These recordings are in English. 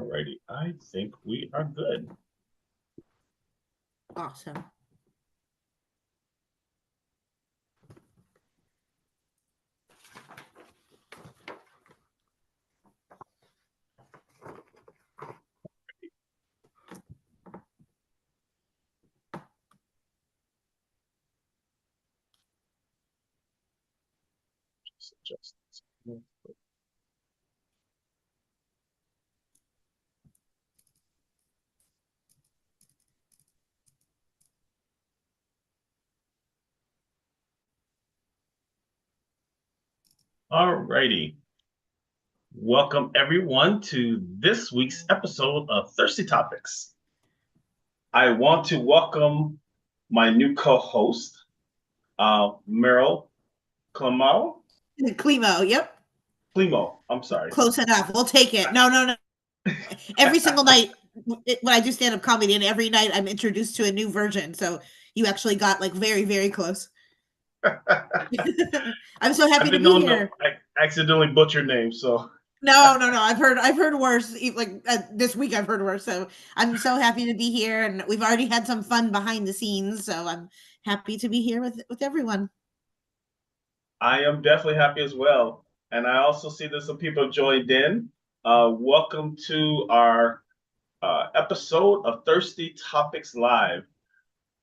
Alrighty, I think we are good. Awesome. Just adjust this. Alrighty. Welcome everyone to this week's episode of Thirsty Topics. I want to welcome my new co-host, Meryl Clemo. Climo, yep. Climo, I'm sorry. Close enough. We'll take it. No. Every single night when I do stand-up comedy, and every night I'm introduced to a new version. So you actually got like very, very close. I'm so happy to be here. I accidentally butchered names, so No. I've heard worse. Like this week, I've heard worse. So I'm so happy to be here, and we've already had some fun behind the scenes. So I'm happy to be here with everyone. I am definitely happy as well. And I also see that some people joined in. Welcome to our episode of Thirsty Topics Live.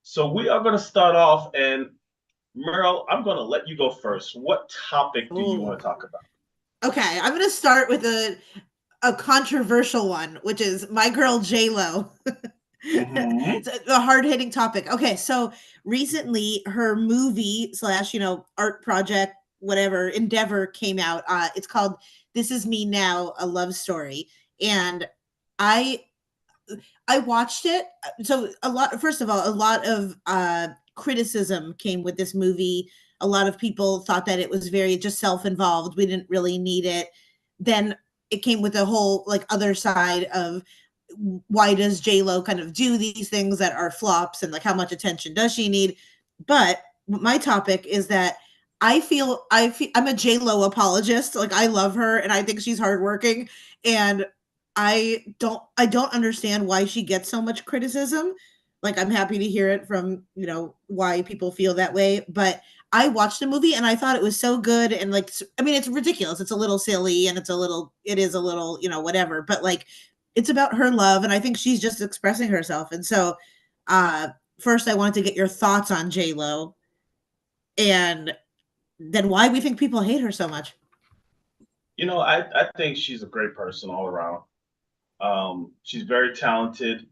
So we are going to start off, and Meryl, I'm going to let you go first. What topic do you want to talk about? Okay, I'm going to start with a controversial one, which is my girl J-Lo. Mm-hmm. It's a hard-hitting topic. Okay, so recently her movie slash, art project, whatever, endeavor came out. It's called This Is Me Now, a Love Story. And I watched it. So first of all, a lot of criticism came with this movie. A lot of people thought that it was very just self-involved. We didn't really need it. Then it came with a whole like other side of why does J-Lo kind of do these things that are flops, and like how much attention does she need? But my topic is that I'm a J-Lo apologist. Like I love her and I think she's hardworking, and I don't understand why she gets so much criticism. Like I'm happy to hear it from, why people feel that way, but I watched the movie and I thought it was so good, and like I mean it's ridiculous. It's a little silly and it is a little, whatever, but like it's about her love and I think she's just expressing herself. And so first I wanted to get your thoughts on J-Lo and then why we think people hate her so much. I think she's a great person all around. She's very talented.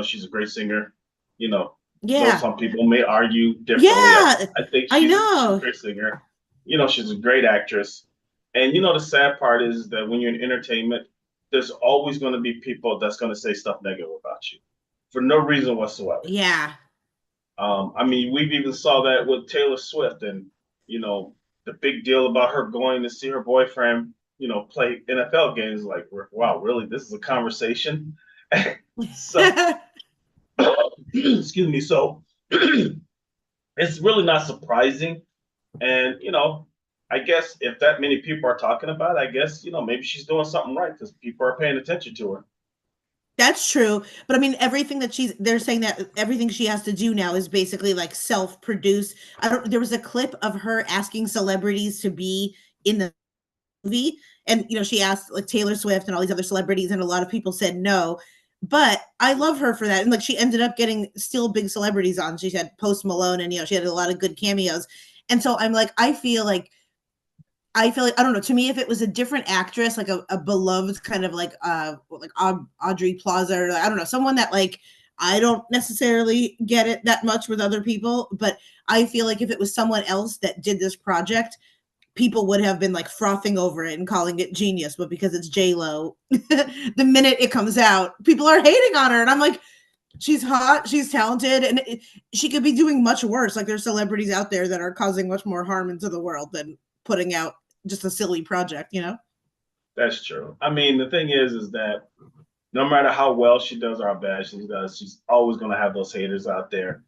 She's a great singer. Though Yeah. some people may argue differently, Yeah. I think I she's know. a great singer. She's a great actress. And the sad part is that when you're in entertainment, there's always going to be people that's going to say stuff negative about you for no reason whatsoever. Yeah. I mean, we've even saw that with Taylor Swift, and the big deal about her going to see her boyfriend, play NFL games. Like, wow, really? This is a conversation. So, excuse me. So, it's really not surprising, and I guess if that many people are talking about it, I guess maybe she's doing something right because people are paying attention to her. That's true. But I mean, they're saying that everything she has to do now is basically like self-produced. There was a clip of her asking celebrities to be in the movie. And, she asked like Taylor Swift and all these other celebrities, and a lot of people said no. But I love her for that. And like she ended up getting still big celebrities on. She had Post Malone and, she had a lot of good cameos. And so I'm like, I feel like I don't know. To me, if it was a different actress, like a beloved kind of like Audrey Plaza, or I don't know, someone that like I don't necessarily get it that much with other people, but I feel like if it was someone else that did this project, people would have been like frothing over it and calling it genius. But because it's J-Lo, the minute it comes out, people are hating on her, and I'm like, she's hot, she's talented, and she could be doing much worse. Like there's celebrities out there that are causing much more harm into the world than putting out just a silly project, That's true. I mean, the thing is that no matter how well she does or how bad she does, she's always going to have those haters out there.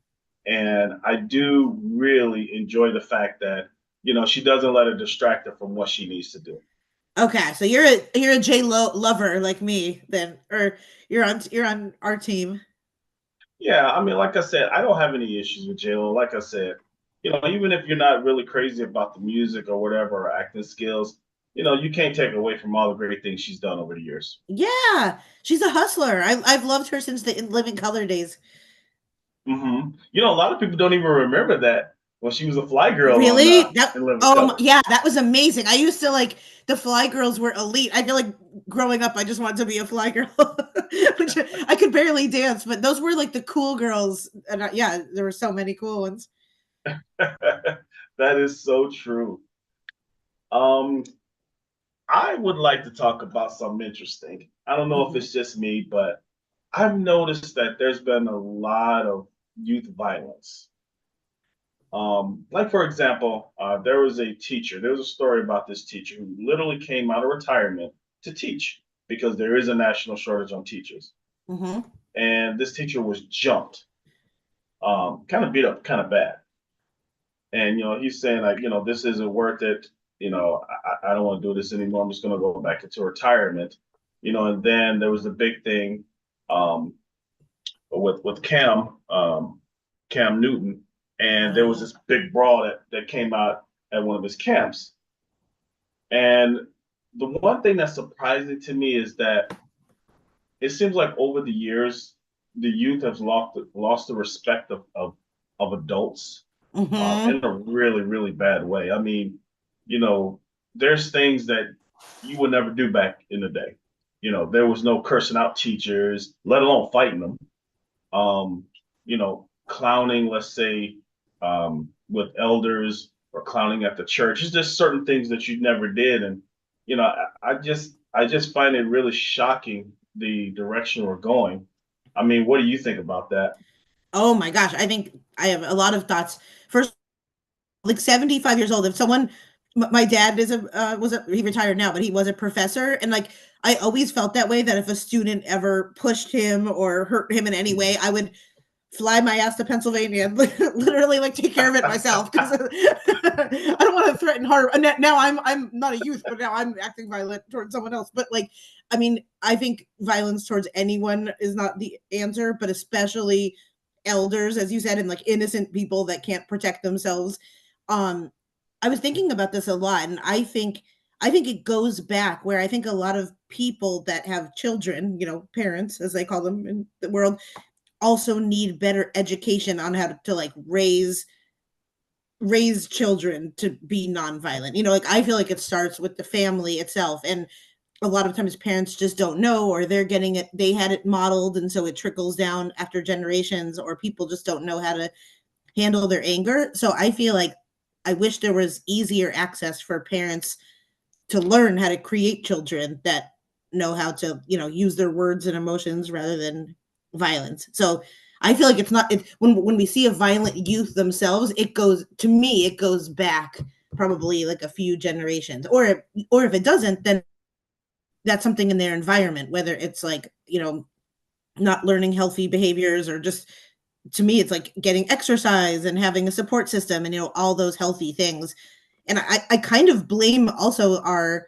And I do really enjoy the fact that she doesn't let it distract her from what she needs to do. Okay, so you're a J Lo lover like me then, or you're on our team. Yeah, I mean, like I said, I don't have any issues with JLo. Like I said, even if you're not really crazy about the music or whatever or acting skills, you can't take away from all the great things she's done over the years. Yeah, she's a hustler. I've loved her since the In Living Color days. A lot of people don't even remember that when she was a fly girl on Really? That In Living oh my, Color. yeah, that was amazing. I used to like the Fly Girls were elite. I feel like growing up, I just wanted to be a Fly Girl, which I could barely dance, but those were like the cool girls. And yeah, there were so many cool ones. That is so true. Um, I would like to talk about something interesting. I don't know if Mhm. it's just me, but I've noticed that there's been a lot of youth violence. Like for example, there was a teacher. There was a story about this teacher who literally came out of retirement to teach because there is a national shortage on teachers. Mhm. And this teacher was jumped, kind of beat up, kind of bad. And he's saying like, this isn't worth it. I don't want to do this anymore. I'm just going to go back into retirement. And then there was a big thing um, with Cam Newton, and there was Oh. this big brawl that came out at one of his camps. And the one thing that's surprising to me is that it seems like over the years, the youth have lost the respect of adults Mhm. in a really, really bad way. I mean, you know, there's things that you would never do back in the day. There was no cursing out teachers, let alone fighting them. Um, clowning, let's say, with elders or clowning at the church. It's just certain things that you never did. And, I just find it really shocking the direction we're going. I mean, what do you think about that? Oh my gosh, I think I have a lot of thoughts. First, like 75 years old. If someone, my dad is he retired now, but he was a professor. And like, I always felt that way that if a student ever pushed him or hurt him in any way, I would fly my ass to Pennsylvania and literally like take care of it myself because I don't want to threaten harm. And now I'm not a youth, but now I'm acting violent towards someone else. But like, I mean, I think violence towards anyone is not the answer, but especially elders, as you said, and like innocent people that can't protect themselves. Um, I was thinking about this a lot, and I think it goes back where I think a lot of people that have children, parents as they call them in the world, also need better education on how to like raise children to be nonviolent. Like I feel like it starts with the family itself, and a lot of times parents just don't know, or they're getting it, they had it modeled, and so it trickles down after generations, or people just don't know how to handle their anger. So I feel like I wish there was easier access for parents to learn how to create children that know how to, use their words and emotions rather than violence. So I feel like it's not when we see a violent youth themselves, it goes to me, it goes back probably like a few generations. Or if it doesn't, then that's something in their environment, whether it's like, not learning healthy behaviors, or just to me it's like getting exercise and having a support system and all those healthy things. And I kind of blame also our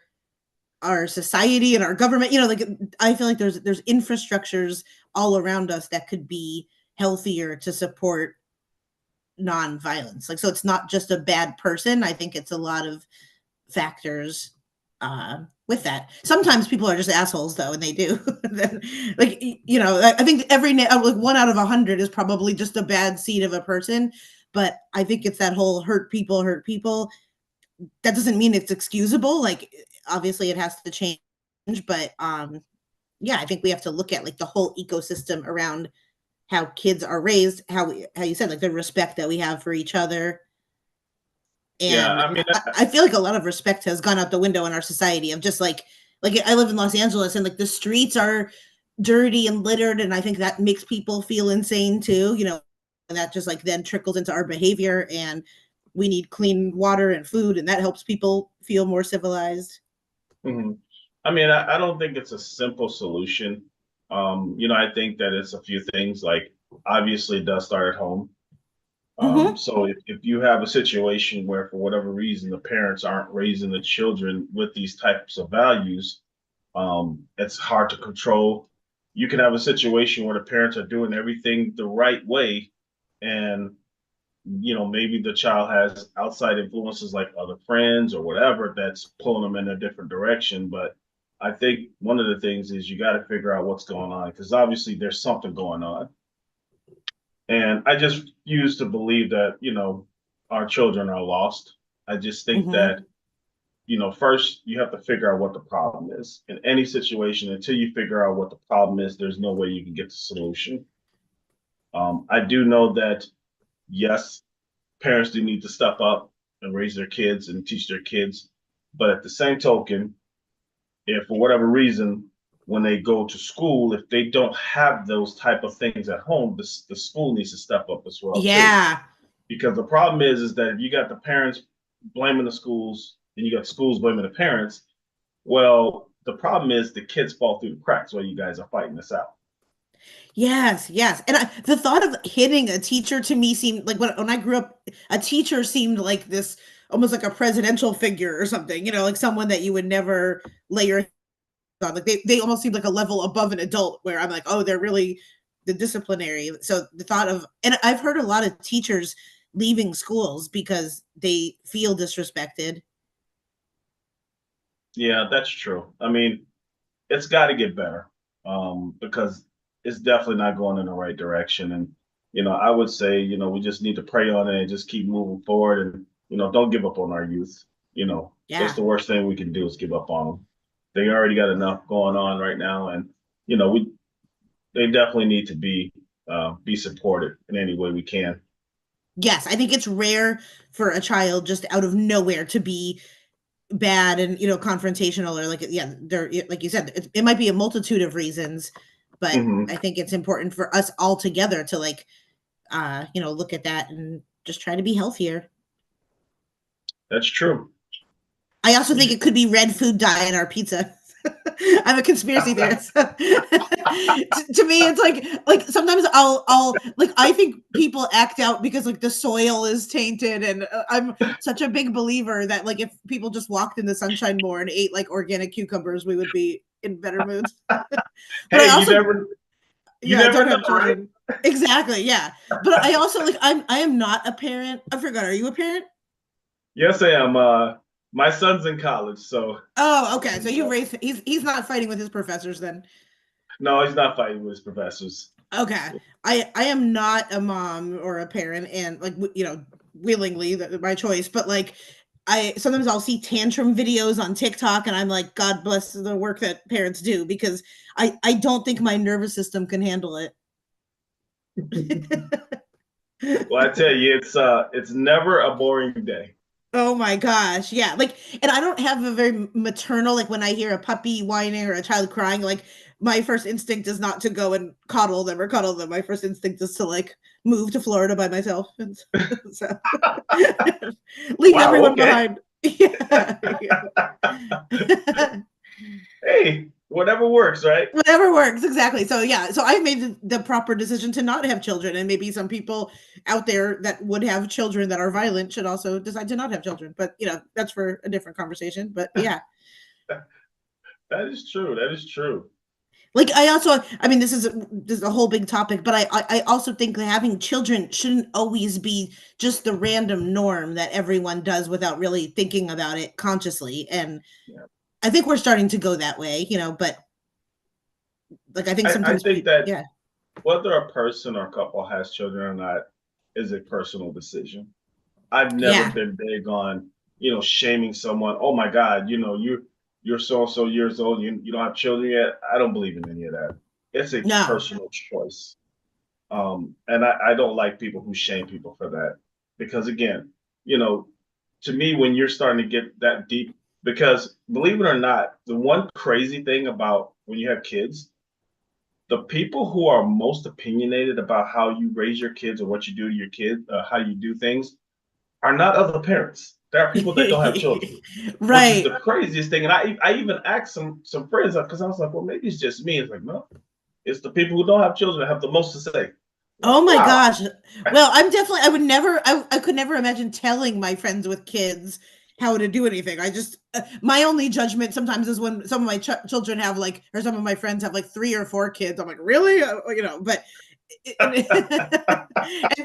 society and our government, like I feel like there's infrastructures all around us that could be healthier to support nonviolence. Like, so it's not just a bad person. I think it's a lot of factors with that. Sometimes people are just assholes though, and they do. Like, I think like 1 out of 100 is probably just a bad seed of a person. But I think it's that whole hurt people. That doesn't mean it's excusable. Like, obviously it has to change, but yeah, I think we have to look at like the whole ecosystem around how kids are raised, how you said, like the respect that we have for each other. Yeah, And I mean, I feel like a lot of respect has gone out the window in our society of just like I live in Los Angeles, and like the streets are dirty and littered, and I think that makes people feel insane too, and that just like then trickles into our behavior, and we need clean water and food, and that helps people feel more civilized. mhm. I don't think it's a simple solution. I think that it's a few things like obviously it does start at home. Hmm. So if you have a situation where for whatever reason the parents aren't raising the children with these types of values, it's hard to control. You can have a situation where the parents are doing everything the right way, and maybe the child has outside influences like other friends or whatever that's pulling them in a different direction. But I think one of the things is you got to figure out what's going on because obviously there's something going on. And I just used to believe that, our children are lost. I just think Hmm. that, first you have to figure out what the problem is. In any situation, until you figure out what the problem is, there's no way you can get the solution. I do know that, yes, parents do need to step up and raise their kids and teach their kids. But at the same token, if for whatever reason, when they go to school, if they don't have those type of things at home, the school needs to step up as well too. Yeah. Because the problem is that if you got the parents blaming the schools and you got schools blaming the parents, well, the problem is the kids fall through the cracks while you guys are fighting this out. Yes, yes. And the thought of hitting a teacher to me seemed like when I grew up, a teacher seemed like this almost like a presidential figure or something, like someone that you would never lay your hands on. Like they almost seemed like a level above an adult where I'm like, oh, they're really the disciplinary. So the thought of, and I've heard a lot of teachers leaving schools because they feel disrespected. Yeah, that's true. I mean, it's got to get better because it's definitely not going in the right direction. And I would say we just need to pray on it and just keep moving forward, and don't give up on our youth. That's Yeah. the worst thing we can do is give up on them. They already got enough going on right now, and we they definitely need to be supported in any way we can. Yes, I think it's rare for a child just out of nowhere to be bad and confrontational or like yeah there like you said it might be a multitude of reasons, but Hmm. I think it's important for us all together to like look at that and just try to be healthier. That's true. I also think We it could be red food dye in our pizza. I'm a conspiracy theorist. to me, it's like sometimes I'll like I think people act out because like the soil is tainted, and I'm such a big believer that like if people just walked in the sunshine more and ate like organic cucumbers, we would be in better moods. But I Hey, also you yeah, I never don't know, have right? children. Exactly, yeah. But I also like I am not a parent. I forgot. Are you a parent? Yes, I am. My son's in college, so Oh, okay. So you raised he's not fighting with his professors then. no, he's not fighting with his professors. Okay. I am not a mom or a parent and like willingly my choice, but like I sometimes I'll see tantrum videos on TikTok and I'm like god bless the work that parents do because I don't think my nervous system can handle it. Well, I tell you, it's never a boring day. Oh my gosh. Yeah. Like, and I don't have a very maternal, like when I hear a puppy whining or a child crying, like my first instinct is not to go and coddle them or cuddle them. My first instinct is to like move to Florida by myself. And so leave Wow. everyone Okay. behind. Yeah. Yeah. Hey, whatever works, right? Whatever works, exactly. So yeah, so I've made the proper decision to not have children, and maybe some people out there that would have children that are violent should also decide to not have children. But that's for a different conversation. But yeah, That is true. That is true. like I mean, this is a whole big topic, but I also think that having children shouldn't always be just the random norm that everyone does without really thinking about it consciously. And Yeah. I think we're starting to go that way, but like I think I sometimes think people, that yeah, whether a person or couple has children or not is a personal decision. I've never yeah, been big on, shaming someone. Oh my God, you're so and so years old, you don't have children yet. I don't believe in any of that. It's a no, personal choice. And I don't like people who shame people for that. Because again, you know, to me, when you're starting to get that deep, because believe it or not, the one crazy thing about when you have kids, the people who are most opinionated about how you raise your kids or what you do to your kids, how you do things, are not other parents. There are people that don't have children, which is right. the craziest thing. And I even asked some friends because I was like, well, maybe it's just me. It's like, no, it's the people who don't have children that have the most to say. Oh my Wow. gosh. Well, I would never, I could never imagine telling my friends with kids how to do anything. I just, my only judgment sometimes is when some of my children have like, or some of my friends have like 3 or 4 kids. I'm like, really? But and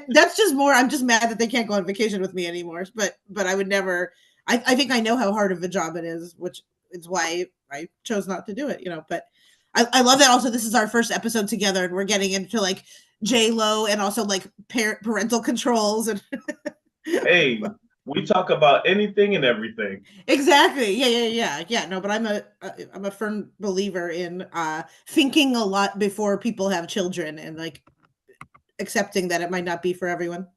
that's just more, I'm just mad that they can't go on vacation with me anymore. But I would never, I think I know how hard of a job it is, which is why I chose not to do it. But I love that also this is our first episode together and we're getting into like J Lo and also like parental controls and Hey, we talk about anything and everything. exactly. Yeah. No, but I'm a firm believer in thinking a lot before people have children and like accepting that it might not be for everyone.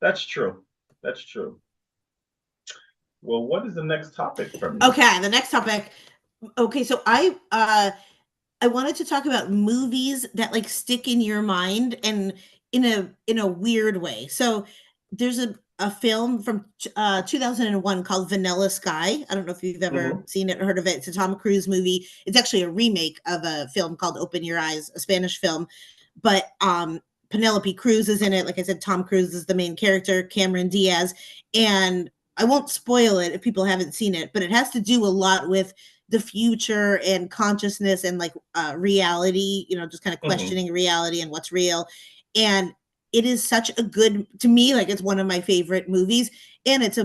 That's true. That's true. Well, what is the next topic from you? Okay, the next topic. Okay, so I wanted to talk about movies that like stick in your mind and in a weird way. So there's a film from 2001 called Vanilla Sky. I don't know if you've ever Hmm. seen it or heard of it. It's a Tom Cruise movie. It's actually a remake of a film called Open Your Eyes, a Spanish film. But Penelope Cruz is in it. Like I said, Tom Cruise is the main character, Cameron Diaz, and I won't spoil it if people haven't seen it, but it has to do a lot with the future and consciousness and like reality, just kind of Hmm. questioning reality and what's real. And it is such a good, to me, like it's one of my favorite movies. And it's a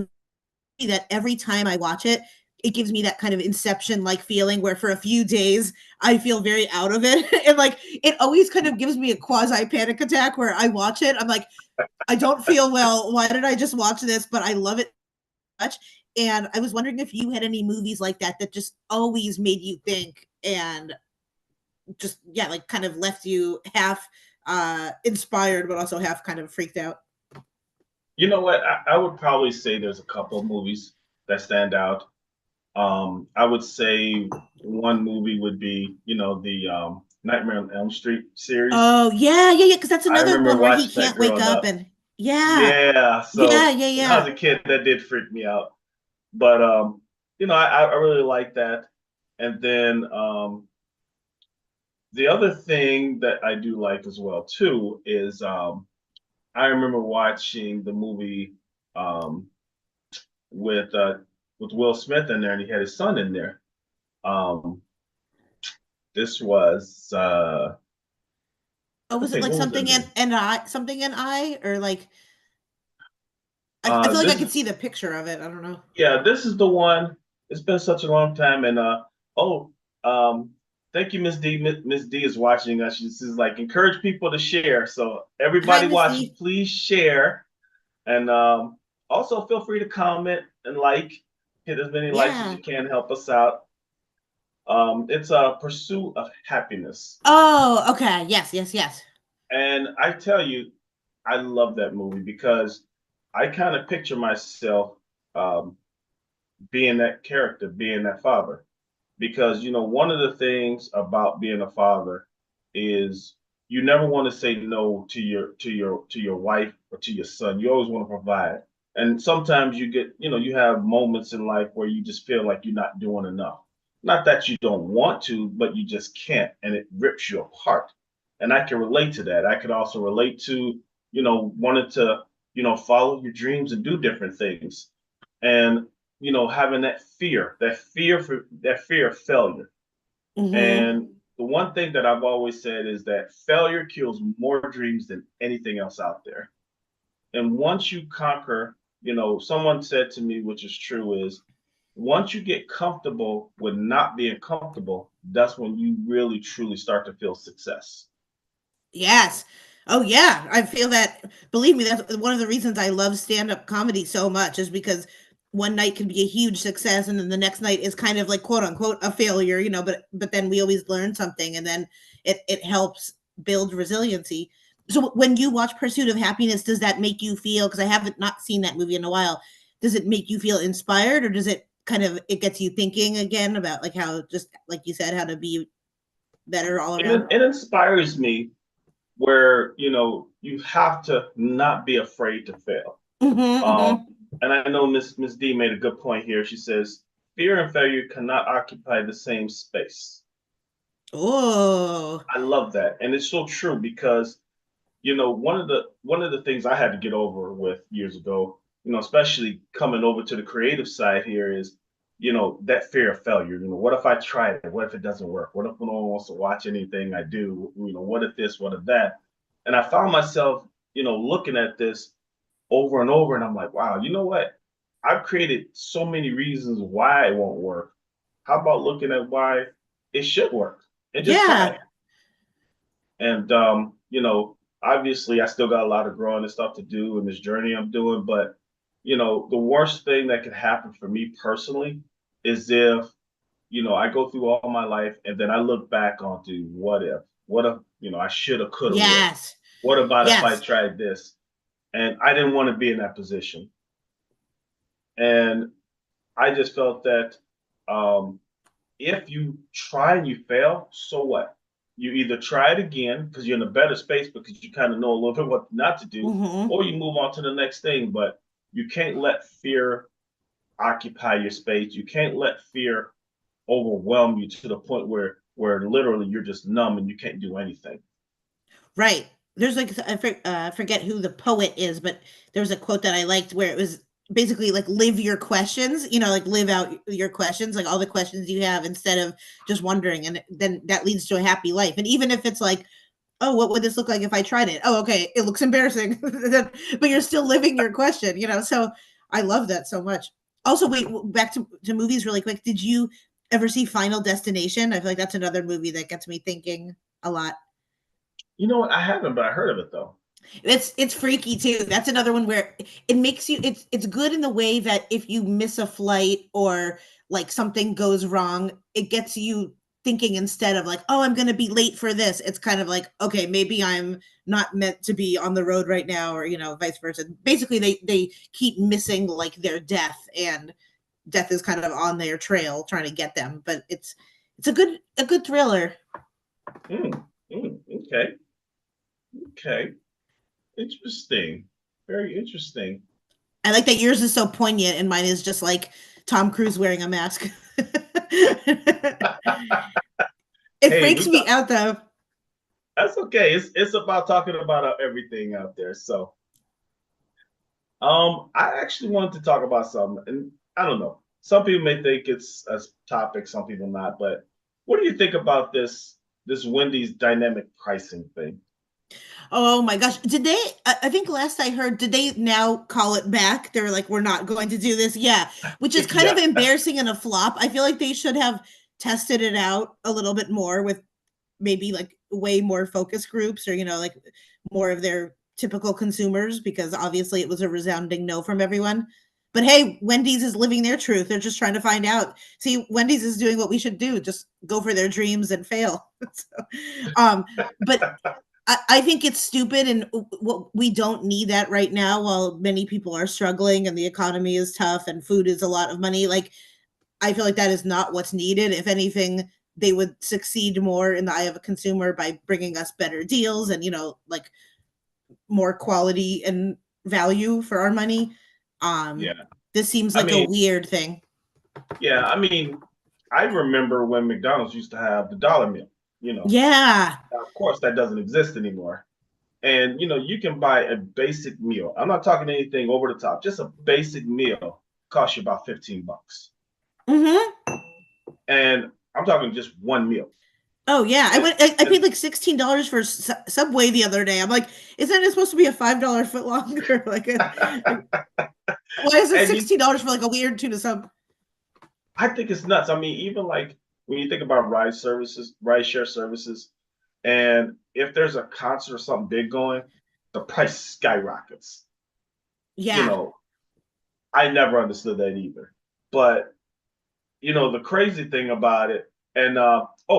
movie that every time I watch it, it gives me that kind of inception like feeling where for a few days I feel very out of it. And like it always kind of gives me a quasi panic attack where I watch it. I'm like, I don't feel well. Why did I just watch this? But I love it much. And I was wondering if you had any movies like that that just always made you think and just yeah, like kind of left you half inspired but also half kind of freaked out. You know what? I would probably say there's a couple of movies that stand out. I would say one movie would be, the Nightmare on Elm Street series. Oh yeah, because that's I another remember one where he watching that can't wake growing up up. and yeah, Yeah, yeah, so yeah, when I was yeah. a kid, that did freak me out. But I really like that. And then the other thing that I do like as well too is I remember watching the movie um, with uh, with Will Smith in there, and he had his son in there. Um, this was Oh, let's was it think, like what was something it? and I something and I or like I feel like I This could is see the picture of it. I don't know. Yeah, this is the one. It's been such a long time, and oh, um, thank you, Miss D. Miss D is watching us. She's like encourage people to share. So Hi, everybody Miss watching, D. please share, and also feel free to comment and hit as many likes as Yeah. you can. Help us out. It's a pursuit of happiness, Oh, okay. Yes. and I tell you, I love that movie because I kind of picture myself um, being that character, being that father. Because one of the things about being a father is you never want to say no to your wife or to your son. You always want to provide. And sometimes you have moments in life where you just feel like you're not doing enough. Not that you don't want to, but you just can't, and it rips you apart. And I can relate to that. I could also relate to wanting to follow your dreams and do different things, and having that fear of failure. Mm-hmm. And the one thing that I've always said is that failure kills more dreams than anything else out there. And once you conquer, someone said to me, which is true, is once you get comfortable with not being comfortable, that's when you really truly start to feel success. Yes. Oh yeah, I feel that. Believe me, that's one of the reasons I love stand-up comedy so much is because one night can be a huge success and then the next night is kind of like quote unquote a failure, but then we always learn something and then it helps build resiliency. So when you watch Pursuit of Happiness, does that make you feel, because I haven't not seen that movie in a while, does it make you feel inspired or does it kind of it gets you thinking again about like how just like you said how to be better all around? It inspires me where you have to not be afraid to fail. Mhm, Um, mhm. and I know Miss D made a good point here. She says fear and failure cannot occupy the same space. Oh. I love that, and it's so true because one of the things I had to get over with years ago, especially coming over to the creative side here is, that fear of failure. What if I try it? What if it doesn't work? What if no one wants to watch anything I do? What if this? What if that? And I found myself, looking at this over and over, and I'm like, wow, you know what? I've created so many reasons why it won't work. How about looking at why it should work and just try Yeah. it? And obviously I still got a lot of growing and stuff to do in this journey I'm doing, but the worst thing that could happen for me personally is if, I go through all my life and then I look back onto what if, I should have, could have, would have. Yes. What about if I Yes. tried this? And I didn't want to be in that position. And I just felt that um, if you try and you fail, so what? You either try it again because you're in a better space because you kind of know a little bit what not to do, Hmm. or you move on to the next thing. But you can't let fear occupy your space. You can't let fear overwhelm you to the point where literally you're just numb and you can't do anything. Right. There's like forget who the poet is, but there was a quote that I liked where it was basically like live your questions, like live out your questions, like all the questions you have instead of just wondering, and then that leads to a happy life. And even if it's like, oh, what would this look like if I tried it? Oh, okay, it looks embarrassing, but you're still living your question. So I love that so much. Also, wait, back to movies really quick. Did you ever see Final Destination? I feel like that's another movie that gets me thinking a lot. You know what? I haven't, but I heard of it though. It's freaky too. That's another one where it makes you it's good in the way that if you miss a flight or like something goes wrong, it gets you thinking instead of like, oh, I'm gonna be late for this. It's kind of like, okay, maybe I'm not meant to be on the road right now, or vice versa. Basically they keep missing like their death, and death is kind of on their trail trying to get them. But it's a good thriller. Mm, okay, okay, interesting, very interesting. I like that yours is so poignant and mine is just like Tom Cruise wearing a mask. It Hey, freaks me out though. that's okay. It's about talking about everything out there. So, I actually wanted to talk about something, and I don't know. Some people may think it's a topic, some people not. But what do you think about this Wendy's dynamic pricing thing? Oh my gosh. Did they I think last I heard, did they now call it back? They were like, we're not going to do this. Yeah. Which is kind of Yeah, embarrassing and a flop. I feel like they should have tested it out a little bit more with maybe like way more focus groups, or like more of their typical consumers, because obviously it was a resounding no from everyone. But hey, Wendy's is living their truth. They're just trying to find out. See, Wendy's is doing what we should do, just go for their dreams and fail. So, but I think it's stupid, and what we don't need that right now while many people are struggling and the economy is tough and food is a lot of money. Like, I feel like that is not what's needed. If anything, they would succeed more in the eye of a consumer by bringing us better deals and, like more quality and value for our money. Um, yeah. this seems I like a mean, weird thing. yeah. I mean, I remember when McDonald's used to have the dollar meal. Yeah. Now, of course, that doesn't exist anymore. And you can buy a basic meal. I'm not talking anything over the top. Just a basic meal costs you about $15. Mm-hmm. And I'm talking just one meal. Oh yeah, I And, went. I and paid like $16 for Subway the other day. I'm like, isn't it supposed to be a $5 foot longer? Why is it and $16 for like a weird tuna sub? I think it's nuts. I mean, even like when you think about ride share services, and if there's a concert or something big going, the price skyrockets. You Yeah. know, I never understood that either. But the crazy thing about it, and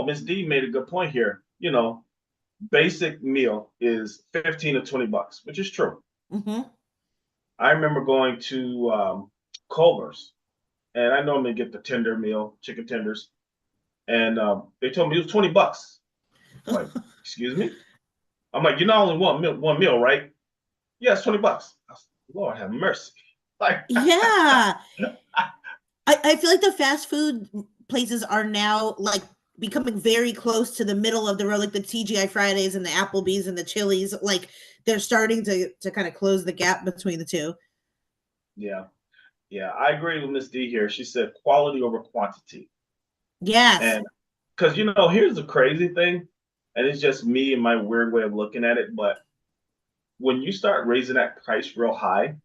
Miss D made a good point here. Basic meal is 15 to $20, which is true. Mm-hmm. I remember going to Culver's, and I normally get the tender meal, chicken tenders, and they told me it was $20. I'm like, excuse me? I'm like, you not only want one meal, right? Yeah, it's $20. Lord have mercy. Like, Yeah. I feel like the fast food places are now like becoming very close to the middle of the road, like the TGI Fridays and the Applebee's and the Chili's. Like they're starting to kind of close the gap between the two. Yeah. Yeah. I agree with Miss D here. She said quality over quantity. Yes. And because, here's the crazy thing, and it's just me and my weird way of looking at it. But when you start raising that price real high,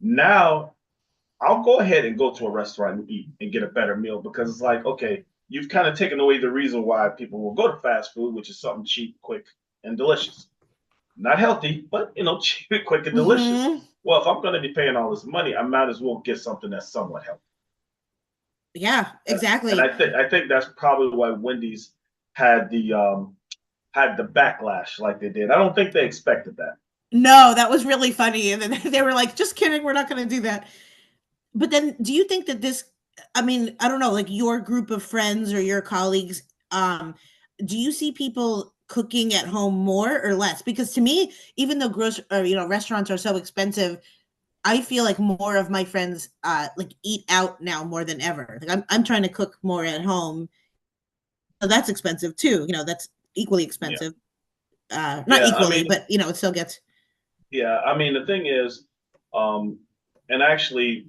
now I'll go ahead and go to a restaurant and eat and get a better meal because it's like, okay, you've kind of taken away the reason why people will go to fast food, which is something cheap, quick, and delicious. Not healthy, but cheap, quick, and delicious. Mm-hmm. Well, if I'm going to be paying all this money, I might as well get something that's somewhat healthy. Yeah, And exactly. I think that's probably why Wendy's had the backlash like they did. I don't think they expected that. No, that was really funny. And then they were like, just kidding, we're not going to do that. But then do you think that this, I mean, I don't know, like your group of friends or your colleagues, do you see people cooking at home more or less? Because to me, even though restaurants are so expensive, I feel like more of my friends like eat out now more than ever. Like I'm trying to cook more at home. So that's expensive too. That's equally Yeah, expensive. Not yeah. I equally, mean, but it still gets. yeah. I mean, the thing is, and actually,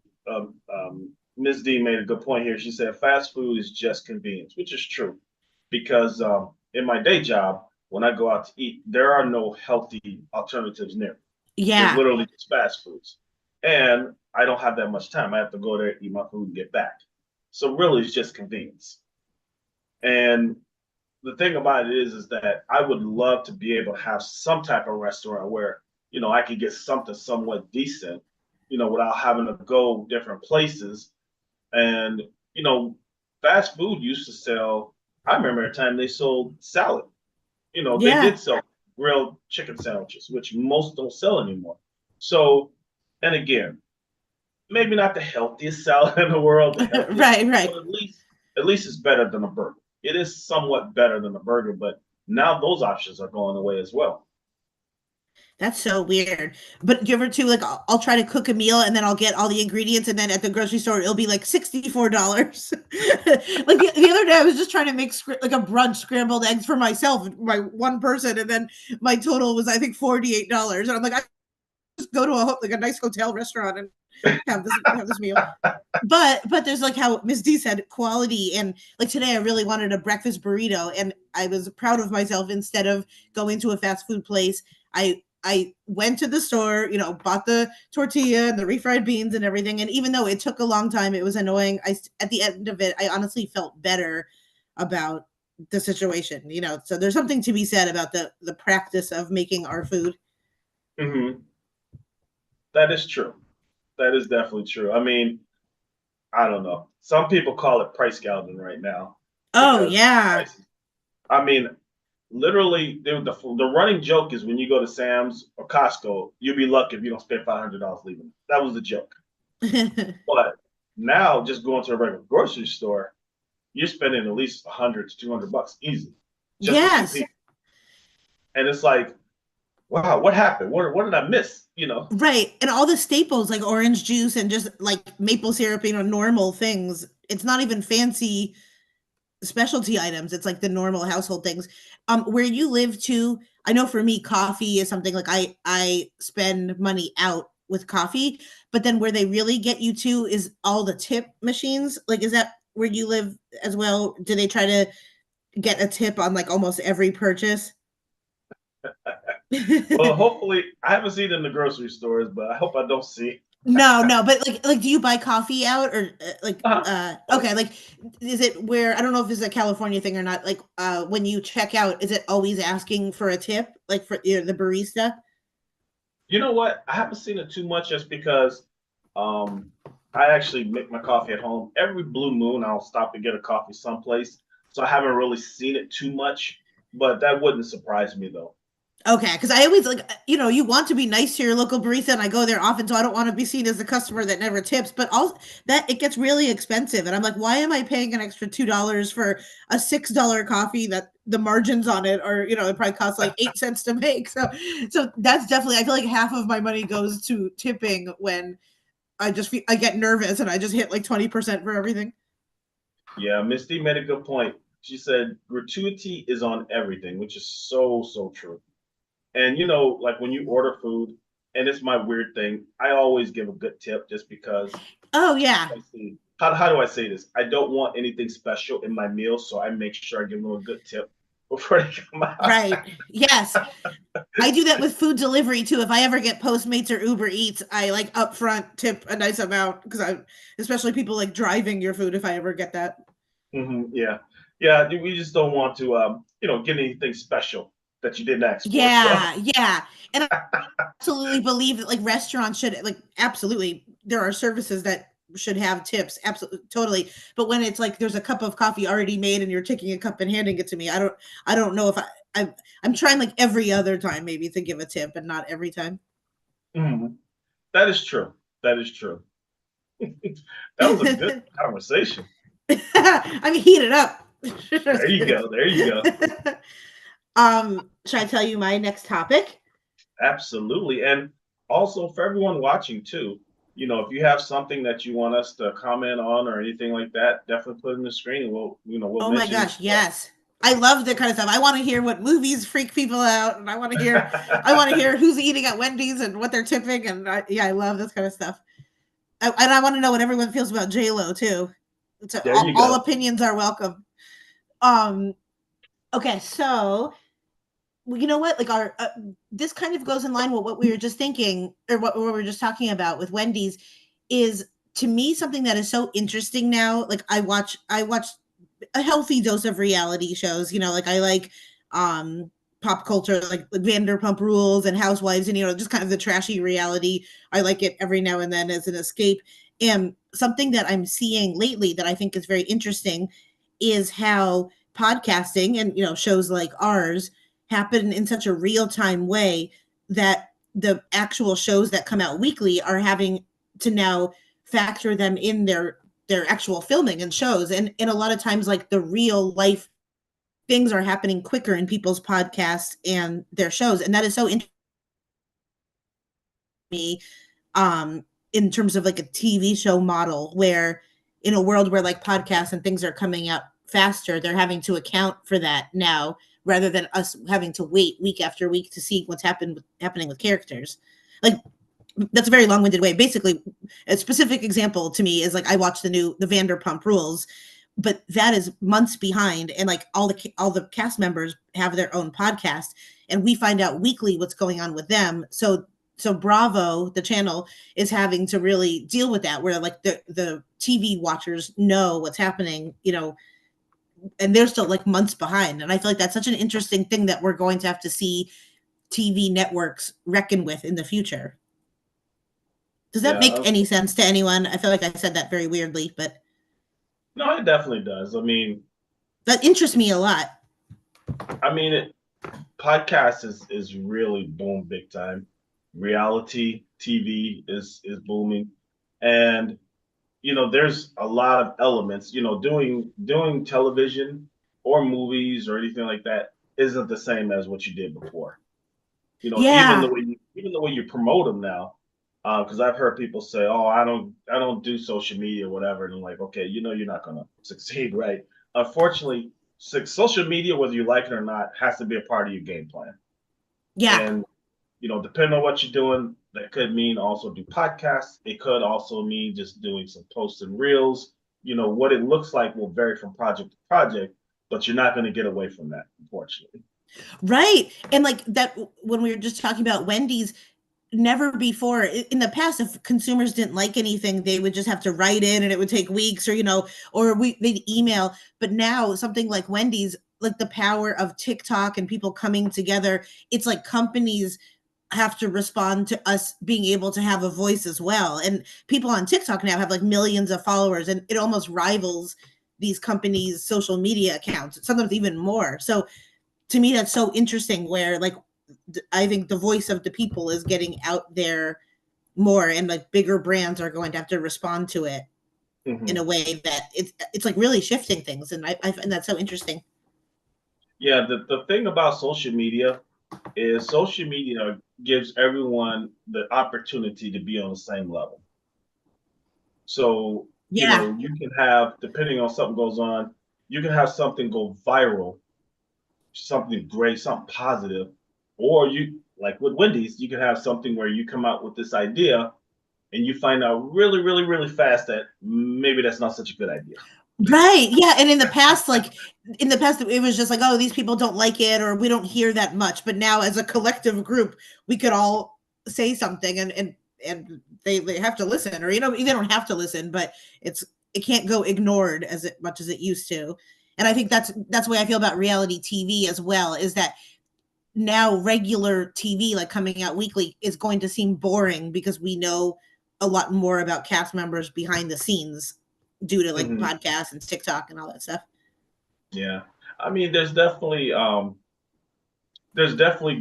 Ms. D made a good point here. She said fast food is just convenience, which is true, because in my day job, when I go out to eat, there are no healthy alternatives near. There's Yeah. literally just fast foods, and I don't have that much time. I have to go there, eat my food, and get back. So really, it's just convenience. And the thing about it is that I would love to be able to have some type of restaurant where I could get something somewhat decent, without having to go different places. And you know, fast food used to sell. I remember a time they sold salad. They Yeah. did sell grilled chicken sandwiches, which most don't sell anymore. So, and again, maybe not the healthiest salad in the world, the healthiest, Right, but right. at least it's better than a burger. It is somewhat better than a burger, but now those options are going away as well. That's so weird. But do you ever too like I'll try to cook a meal and then I'll get all the ingredients and then at the grocery store it'll be like $64. Like the other day I was just trying to make like a brunch scrambled eggs for myself, my one person, and then my total was I think $48. And I'm like, I just go to like a nice hotel restaurant and have this meal. But there's like how Miss D said quality, and like today I really wanted a breakfast burrito and I was proud of myself. Instead of going to a fast food place, I went to the store, bought the tortilla and the refried beans and everything. And even though it took a long time, it was annoying. At the end of it, I honestly felt better about the situation. So there's something to be said about the practice of making our food. Hmm. That is true. That is definitely true. I mean, I don't know. Some people call it price gouging right now Oh because yeah. prices. I mean, literally, the running joke is when you go to Sam's or Costco, you'll be lucky if you don't spend $500 leaving. That was the joke. But now, just going to a regular grocery store, you're spending at least 100 to 200 bucks easy just for two Yes. people. And it's like, wow, what happened? What did I miss? Right. And all the staples like orange juice and just like maple syrup, normal things. It's not even fancy specialty items. It's like the normal household things. Where you live too, I know for me, coffee is something like I spend money out with coffee, but then where they really get you to is all the tip machines. Like, is that where you live as well? Do they try to get a tip on like almost every purchase? Well, hopefully, I haven't seen it in the grocery stores, but I hope I don't see. No, no, but like do you buy coffee out or Oh yeah. okay, like is it where I don't know if it's a California thing or not, like when you check out, is it always asking for a tip like for the barista? You know what? I haven't seen it too much just because um, I actually make my coffee at home. Every blue moon, I'll stop and get a coffee someplace. So I haven't really seen it too much, but that wouldn't surprise me though. Okay, because I always like you want to be nice to your local barista, and I go there often, so I don't want to be seen as the customer that never tips. But all that it gets really expensive, and I'm like, why am I paying an extra $2 for a $6 coffee that the margins on it are it probably costs like 8 cents to make. So that's definitely I feel like half of my money goes to tipping when I get nervous and I just hit like 20% for everything. Yeah, Misty made a good point. She said gratuity is on everything, which is so true. And like when you order food, and it's my weird thing, I always give a good tip just because. Oh yeah. Let's see, how do I say this? I don't want anything special in my meal, so I make sure I give them a good tip before they come out. Right. Yes. I do that with food delivery too. If I ever get Postmates or Uber Eats, I like upfront tip a nice amount because especially people like driving your food if I ever get that. Yeah, yeah. We just don't want to, get anything special that you didn't ask for. So, Yeah, yeah. And I absolutely believe that like restaurants should like absolutely there are services that should have tips. Absolutely totally. But when it's like there's a cup of coffee already made and you're taking a cup and handing it to me, I don't know if I'm trying like every other time maybe to give a tip and not every time. mhm, that is true. That is true. That was a good conversation. I mean, heat it up. There Just you kidding. go. There you go. Should I tell you my next topic? Absolutely. And also for everyone watching too, if you have something that you want us to comment on or anything like that, definitely put it in the screen and we'll Oh my mention it gosh, as well. yes. I love that kind of stuff. I want to hear what movies freak people out, and I want to hear who's eating at Wendy's and what they're tipping, and yeah, I love this kind of stuff. And I want to know what everyone feels about J Lo too. So There all, you all go. opinions are welcome. Um, okay, so well, you know what? Like our this kind of goes in line with what we were just thinking, or what we were just talking about with Wendy's. Is to me something that is so interesting now. Like I watch a healthy dose of reality shows. Like I like um pop culture, like Vanderpump Rules and Housewives, and just kind of the trashy reality. I like it every now and then as an escape. And something that I'm seeing lately that I think is very interesting is how podcasting and shows like ours happen in such a real time way that the actual shows that come out weekly are having to now factor them in their actual filming and shows, and a lot of times like the real life things are happening quicker in people's podcasts and their shows, and that is so interesting to me. In terms of like a TV show model where in a world where like podcasts and things are coming out faster, they're having to account for that now rather than us having to wait week after week to see what's happening with characters. Like that's a very long-winded way. Basically, a specific example to me is like I watched the Vanderpump Rules, but that is months behind, and like all the cast members have their own podcast, and we find out weekly what's going on with them. So Bravo, the channel, is having to really deal with that, where like the TV watchers know what's happening, and they're still like months behind. And I feel like that's such an interesting thing that we're going to have to see TV networks reckon with in the future. Does that Yeah. make any sense to anyone? I feel like I said that very weirdly, but No, it definitely does. that interests me a lot. It podcast is really boom big time. Reality TV is booming. And there's a lot of elements. Doing television or movies or anything like that isn't the same as what you did before. Even the Yeah. way you promote them now. Because I've heard people say, "Oh, I don't do social media, or whatever," and I'm like, "Okay, you're not gonna succeed, right?" Unfortunately, social media, whether you like it or not, has to be a part of your game plan. Yeah. And depending on what you're doing, that could mean also do podcasts. It could also mean just doing some posts and reels. What it looks like will vary from project to project, but you're not going to get away from that, unfortunately. Right. And like that when we were just talking about Wendy's, never before in the past, if consumers didn't like anything, they would just have to write in and it would take weeks, or they'd email. But now something like Wendy's, like the power of TikTok and people coming together, it's like companies have to respond to us being able to have a voice as well. And people on TikTok now have like millions of followers, and it almost rivals these companies' social media accounts, sometimes even more. So to me, that's so interesting where like I think the voice of the people is getting out there more, and like bigger brands are going to have to respond to it in a Hmm. way that it's like really shifting things. And I find that so interesting. Yeah, the thing about social media is social media gives everyone the opportunity to be on the same level. So, Yeah. you can have, depending on something goes on, you can have something go viral, something great, something positive, or you like with Wendy's, you can have something where you come out with this idea and you find out really, really, really fast that maybe that's not such a good idea. Right. Yeah. And in the past, it was just like, oh, these people don't like it, or we don't hear that much. But now, as a collective group, we could all say something, and they have to listen, or they don't have to listen, but it can't go ignored much as it used to. And I think that's the way I feel about reality TV as well. Is that now regular TV, like coming out weekly, is going to seem boring because we know a lot more about cast members behind the scenes due to like Mm-hmm. podcasts and TikTok and all that stuff. Yeah. I mean, there's definitely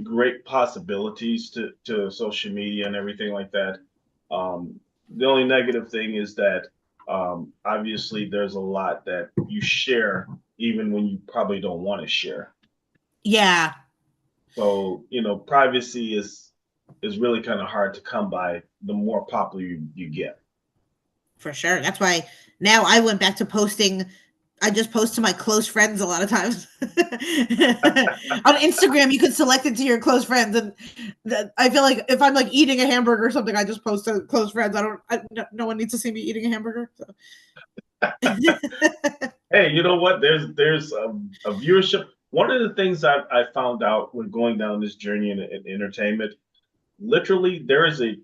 great possibilities to social media and everything like that. The only negative thing is that obviously there's a lot that you share even when you probably don't want to share. Yeah, So, privacy is really kind of hard to come by the more popular you get. for sure. That's why now I went back to posting. I just post to my close friends a lot of times. On Instagram, you can select it to your close friends, and I feel like if I'm like eating a hamburger or something, I just post to close friends. No one needs to see me eating a hamburger. So. Hey, you know what? There's a viewership. One of the things I found out when going down this journey in entertainment, literally there is an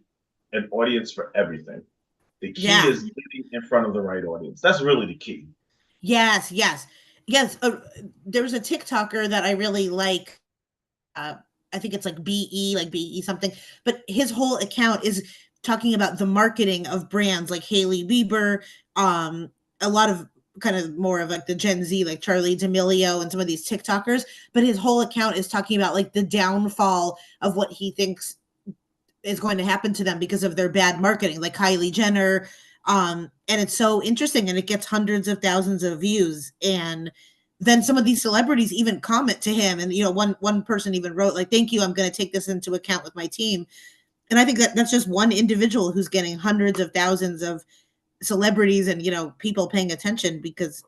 audience for everything. The key Yeah. is getting in front of the right audience. That's really the key. Yes. Yes. Yes. There was a TikToker that I really like. uh, I think it's like BE something, but his whole account is talking about the marketing of brands like Hailey Bieber, a lot of kind of more of like the Gen Z, like Charlie D'Amelio and some of these TikTokers. But his whole account is talking about like the downfall of what he thinks is going to happen to them because of their bad marketing, like Kylie Jenner. And it's so interesting, and it gets hundreds of thousands of views. And then some of these celebrities even comment to him, and one person even wrote like, "Thank you, I'm going to take this into account with my team." And I think that's just one individual who's getting hundreds of thousands of celebrities and people paying attention because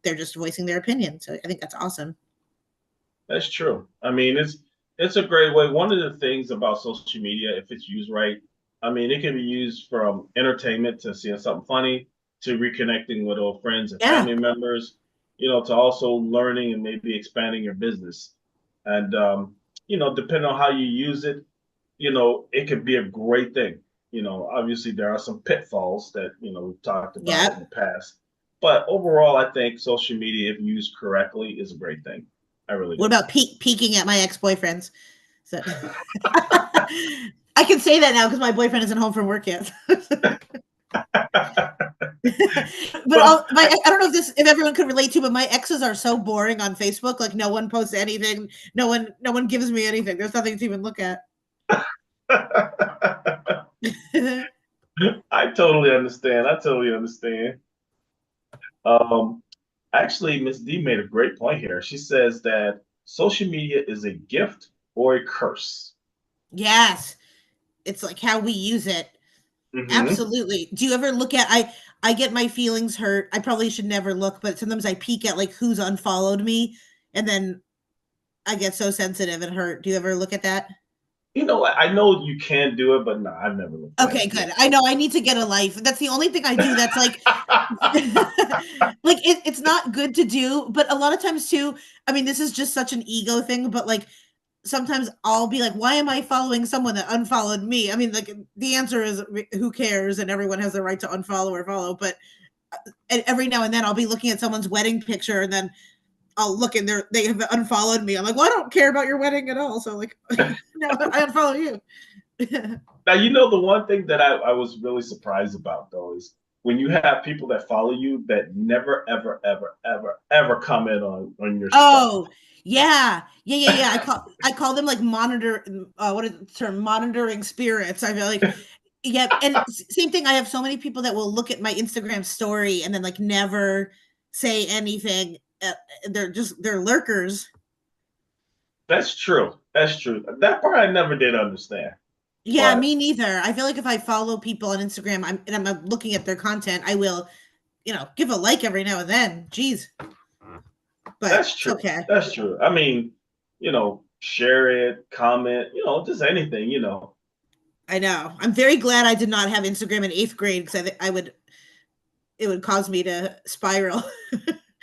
they're just voicing their opinion. So I think that's awesome. That's true. I mean, it's a great way. One of the things about social media, if it's used right, I mean, it can be used from entertainment to seeing something funny to reconnecting with old friends and Yeah. family members, to also learning and maybe expanding your business. And depending on how you use it, it could be a great thing. Obviously there are some pitfalls that, we've talked about in Yeah. the past. But overall, I think social media, if used correctly, is a great thing. I really What do. about peeking at my ex-boyfriends? So I can say that now because my boyfriend isn't home from work yet. But Well, I don't know if everyone could relate to, but my exes are so boring on Facebook. Like no one posts anything. No one gives me anything. There's nothing to even look at. I totally understand. I totally understand. Um, Actually, Miss D made a great point here. She says that social media is a gift or a curse. Yes, it's like how we use it. Hmm. Absolutely. Do you ever look at I get my feelings hurt. I probably should never look, but sometimes I peek at like who's unfollowed me, and then I get so sensitive and hurt. Do you ever look at that? I know you can do it, but no, I've never looked at Okay, it yet. good. I know I need to get a life. That's the only thing I do that's like like it's not good to do, but a lot of times too, I mean, this is just such an ego thing, but like sometimes I'll be like, why am I following someone that unfollowed me? I mean, like the answer is who cares, and everyone has the right to unfollow or follow, but and every now and then I'll be looking at someone's wedding picture, and then I'll look and they have unfollowed me. I'm like, well, I don't care about your wedding at all. So like no, I unfollow you. Now, the one thing that I was really surprised about though is when you have people that follow you that never, ever, ever, ever, ever comment on your stuff. Oh, yeah. Yeah, yeah, yeah. I call them like what is the term? Monitoring spirits. I feel like yeah, and same thing. I have so many people that will look at my Instagram story and then like never say anything. They're lurkers. That's true. That's true. That part I never did understand. Yeah, But me neither. I feel like if I follow people on Instagram, I'm looking at their content, I will, give a like every now and then. Jeez. but That's it's true. okay. That's true. I mean, share it, comment, just anything, I know. I'm very glad I did not have Instagram in 8th grade because I would it would cause me to spiral.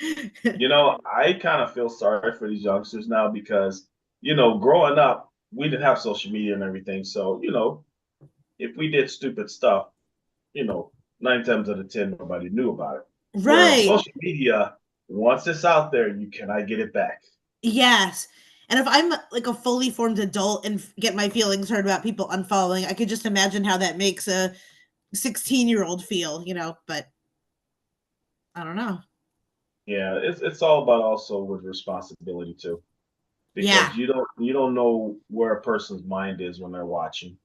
I kind of feel sorry for these youngsters now because, growing up, we didn't have social media and everything. So, if we did stupid stuff, you know, 9 times out of 10, nobody knew about it. Where on Right. social media, once it's out there, you cannot get it back. Yes. And if I'm like a fully formed adult and get my feelings hurt about people unfollowing, I could just imagine how that makes a 16-year-old feel, but I don't know. Yeah, it's all about also with responsibility too, Yeah, because you don't know where a person's mind is when they're watching.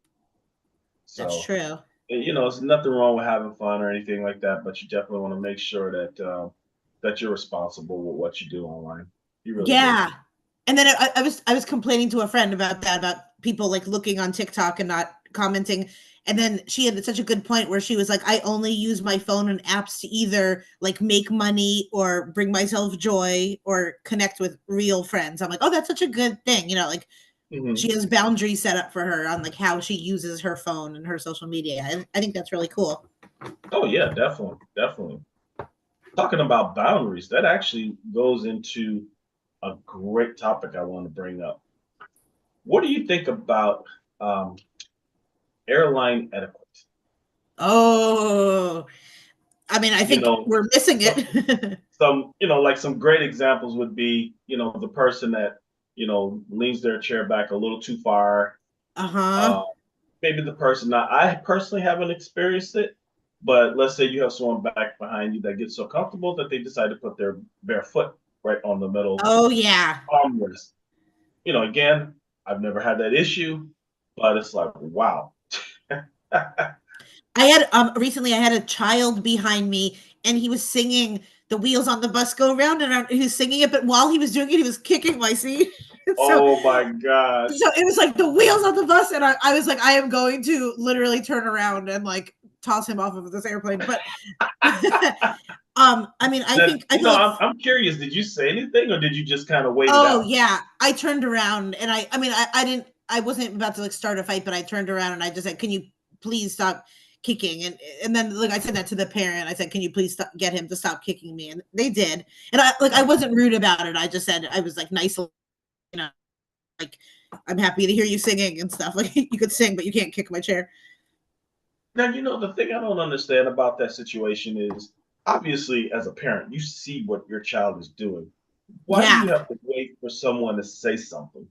that's So, true. there's nothing wrong with having fun or anything like that, but you definitely want to make sure that you're responsible with what you do online. You really do. Yeah. And then I was complaining to a friend about that, about people like looking on TikTok and not commenting. And then she had such a good point where she was like, I only use my phone and apps to either like make money or bring myself joy or connect with real friends. I'm like, oh, that's such a good thing. Like Hmm. she has boundaries set up for her on like how she uses her phone and her social media. And I think that's really cool. Oh yeah, definitely, definitely. Talking about boundaries, that actually goes into a great topic I want to bring up. What do you think about um, airline etiquette? Oh, I mean, I You think know, we're missing some, it. like some great examples would be, the person that, leans their chair back a little too far. Uh-huh. Uh, Maybe the person, now I personally haven't experienced it, but let's say you have someone back behind you that gets so comfortable that they decide to put their bare foot right on the middle Oh, yeah. armrest. Again, I've never had that issue, but it's like, wow. I had recently I had a child behind me and he was singing The Wheels on the Bus Go Round and he was singing it, but while he was doing it, he was kicking my seat. so Oh my gosh. so it was like the wheels on the bus, and I was like, I am going to literally turn around and like toss him off of this airplane. But I mean, I feel like I'm curious. Did you say anything, or did you just kind of wait it oh out? yeah, I turned around and I mean I didn't I wasn't about to like start a fight, but I turned around and I just said, "Can you please stop kicking?" And then like I said that to the parent. I said, "Can you please get him to stop kicking me?" And they did. And I wasn't rude about it. I just said I was like nice, know, like I'm happy to hear you singing and stuff. Like you could sing, but you can't kick my chair. Now, the thing I don't understand about that situation is obviously, as a parent, you see what your child is doing. Why do Yeah. you have to wait for someone to say something?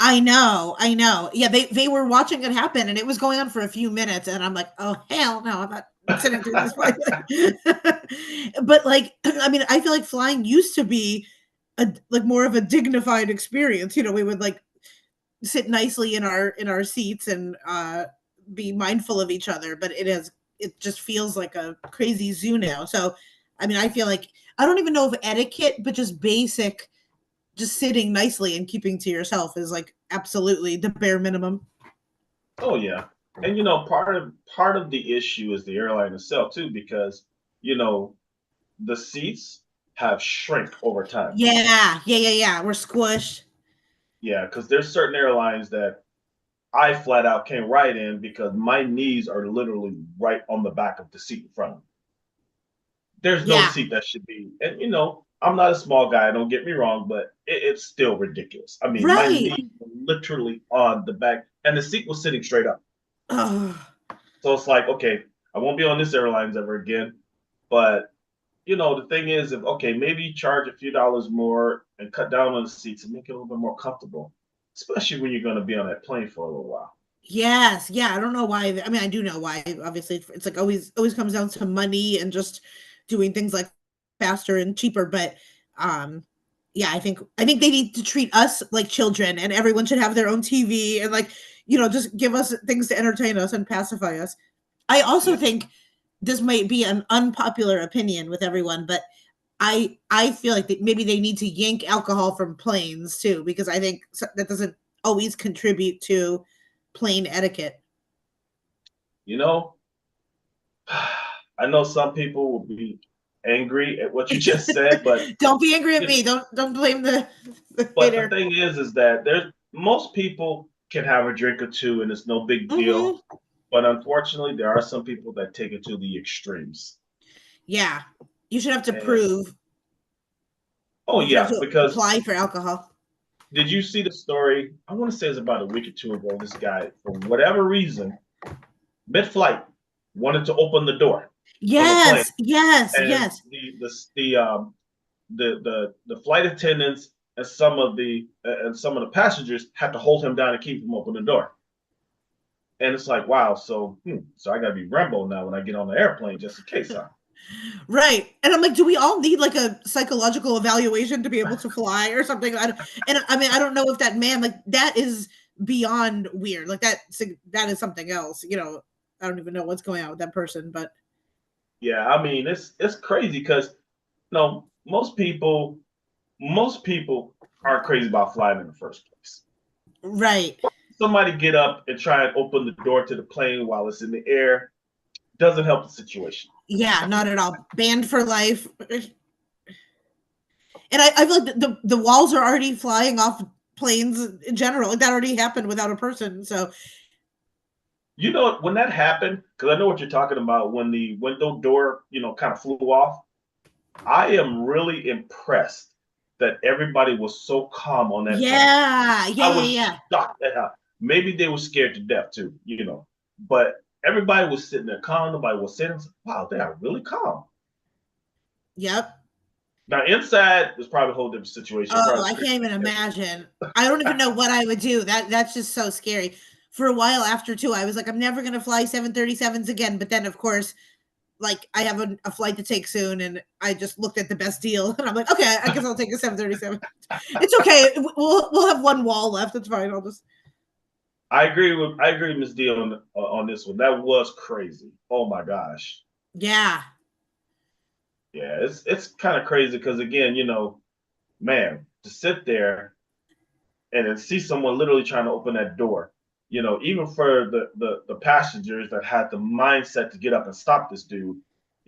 I know, I know. Yeah, they were watching it happen, and it was going on for a few minutes, and I'm like, "Oh hell no, I'm not sitting through this fight." But like, I mean, I feel like flying used to be a like more of a dignified experience. We would like sit nicely in our seats and be mindful of each other. But it just feels like a crazy zoo now. So, I mean, I feel like I don't even know if etiquette, but just basic just sitting nicely and keeping to yourself is like absolutely the bare minimum. Oh yeah, and part of the issue is the airline itself too, because you know the seats have shrink over time. Yeah, yeah, yeah, yeah. We're squished. Yeah, because there's certain airlines that I flat out can't ride in because my knees are literally right on the back of the seat in front of me. There's no Yeah, seat that should be, and I'm not a small guy, don't get me wrong, but it's still ridiculous. I mean, my right. knees were literally on the back, and the seat was sitting straight up. Oh, So it's like, okay, I won't be on this airlines ever again. But the thing is, if okay, maybe you charge a few dollars more and cut down on the seats and make it a little bit more comfortable, especially when you're going to be on that plane for a little while. yes, yeah. I don't know why. I mean, I do know why. Obviously, it's like always comes down to money and just doing things like faster and cheaper. But yeah, I think they need to treat us like children, and everyone should have their own TV and like just give us things to entertain us and pacify us. I also Yeah, think this might be an unpopular opinion with everyone, but I feel like maybe they need to yank alcohol from planes too, because I think that doesn't always contribute to plane etiquette. you know, I know some people will be. angry at what you just said, but Don't be angry at it, me. Don't blame the but the hater. thing is that there's most people can have a drink or two and it's no big deal. Hmm. But unfortunately, there are some people that take it to the extremes. Yeah, you should have to And prove. oh You should have yeah, to because apply for alcohol. did you see the story? I want to say it's about a week or two ago. This guy, for whatever reason, mid-flight, wanted to open the door on the plane, Yes, yes, and yes. the flight attendants and some of the passengers had to hold him down and keep him open the door. And it's like, wow, so I gotta be Rambo now when I get on the airplane just in case, huh? Right. And I'm like, do we all need like a psychological evaluation to be able to fly or something? And I mean, I don't know if that man, like, that is beyond weird. Like that is something else. I don't even know what's going on with that person, but Yeah, I mean it's crazy because no, most people aren't crazy about flying in the first place. right. Somebody get up and try and open the door to the plane while it's in the air doesn't help the situation. Yeah, not at all. Banned for life. And I feel like the walls are already flying off planes in general. Like that already happened without a person. So You know when that happened, because I know what you're talking about when the window door, kind of flew off. I am really impressed that everybody was so calm on that plane. yeah, yeah, I yeah, was yeah. shocked at how maybe they were scared to death too, But everybody was sitting there calm. Nobody was sitting. Wow, they are really calm. Yep. Now inside was probably a whole different situation. Oh, Probably I screaming. can't even imagine. I don't even know what I would do. That's just so scary. For a while after too, I was like, I'm never gonna fly 737s again. But then of course, like I have a flight to take soon, and I just looked at the best deal, and I'm like, okay, I guess I'll take a 737. It's okay. We'll have one wall left. It's fine. I'll just I agree with Ms. D on this one. That was crazy. Oh my gosh. yeah. Yeah, it's kind of crazy because again, man, to sit there and then see someone literally trying to open that door. Even for the passengers that had the mindset to get up and stop this dude,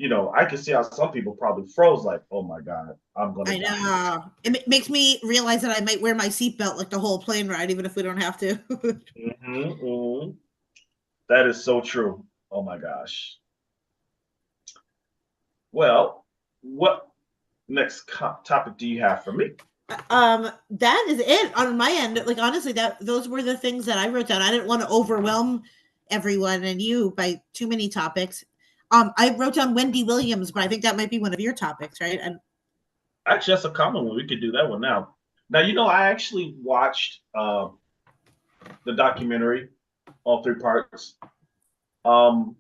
I can see how some people probably froze like, oh my God, I'm gonna I die. know. It makes me realize that I might wear my seatbelt like the whole plane ride, even if we don't have to. Mm-hmm. That is so true. Oh my gosh. Well, what next topic do you have for me? That is it on my end. Like honestly, that those were the things that I wrote down. I didn't want to overwhelm everyone and you by too many topics. I wrote down Wendy Williams, but I think that might be one of your topics, right? And Actually, that's a common one. We could do that one now. Now, I actually watched the documentary, all three parts. Um,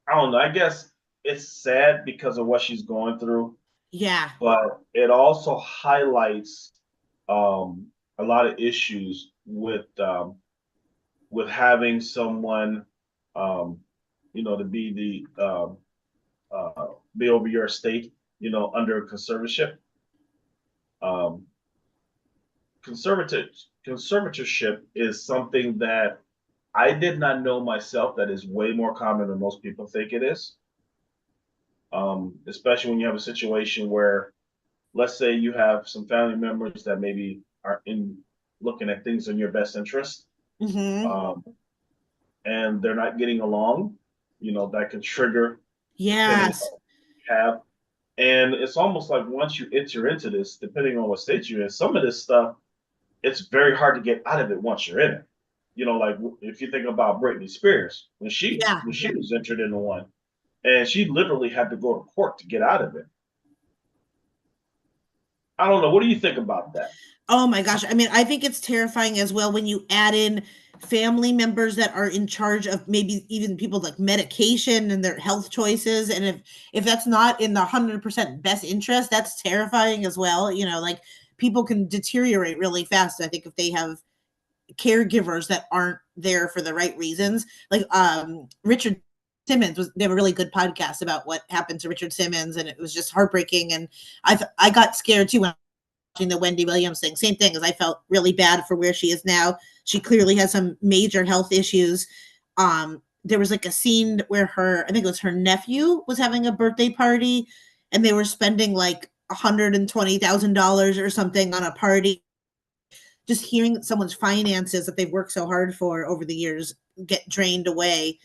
I don't know. I guess it's sad because of what she's going through, yeah, but it also highlights a lot of issues with having someone, um, to be over your estate, under conservatorship. Um, conservatorship is something that I did not know myself that is way more common than most people think it is. Especially when you have a situation where, let's say, you have some family members that maybe are in looking at things in your best interest, mm-hmm. um, and they're not getting along. That can trigger depending on Yes, what you have. And it's almost like once you enter into this, depending on what state you're in, some of this stuff it's very hard to get out of it once you're in it. Like if you think about Britney Spears, yeah. when she was entered into one, and she literally had to go to court to get out of it. I don't know. What do you think about that? Oh my gosh. I mean, I think it's terrifying as well when you add in family members that are in charge of maybe even people like medication and their health choices. And if that's not in the 100% best interest, that's terrifying as well. Like people can deteriorate really fast. I think if they have caregivers that aren't there for the right reasons. Like Richard Simmons they have a really good podcast about what happened to Richard Simmons, and it was just heartbreaking. And I got scared too when watching the Wendy Williams thing. Same thing as I felt really bad for where she is now. She clearly has some major health issues. there was like a scene where I think it was her nephew was having a birthday party and they were spending like $120,000 or something on a party. Just hearing someone's finances that they've worked so hard for over the years get drained away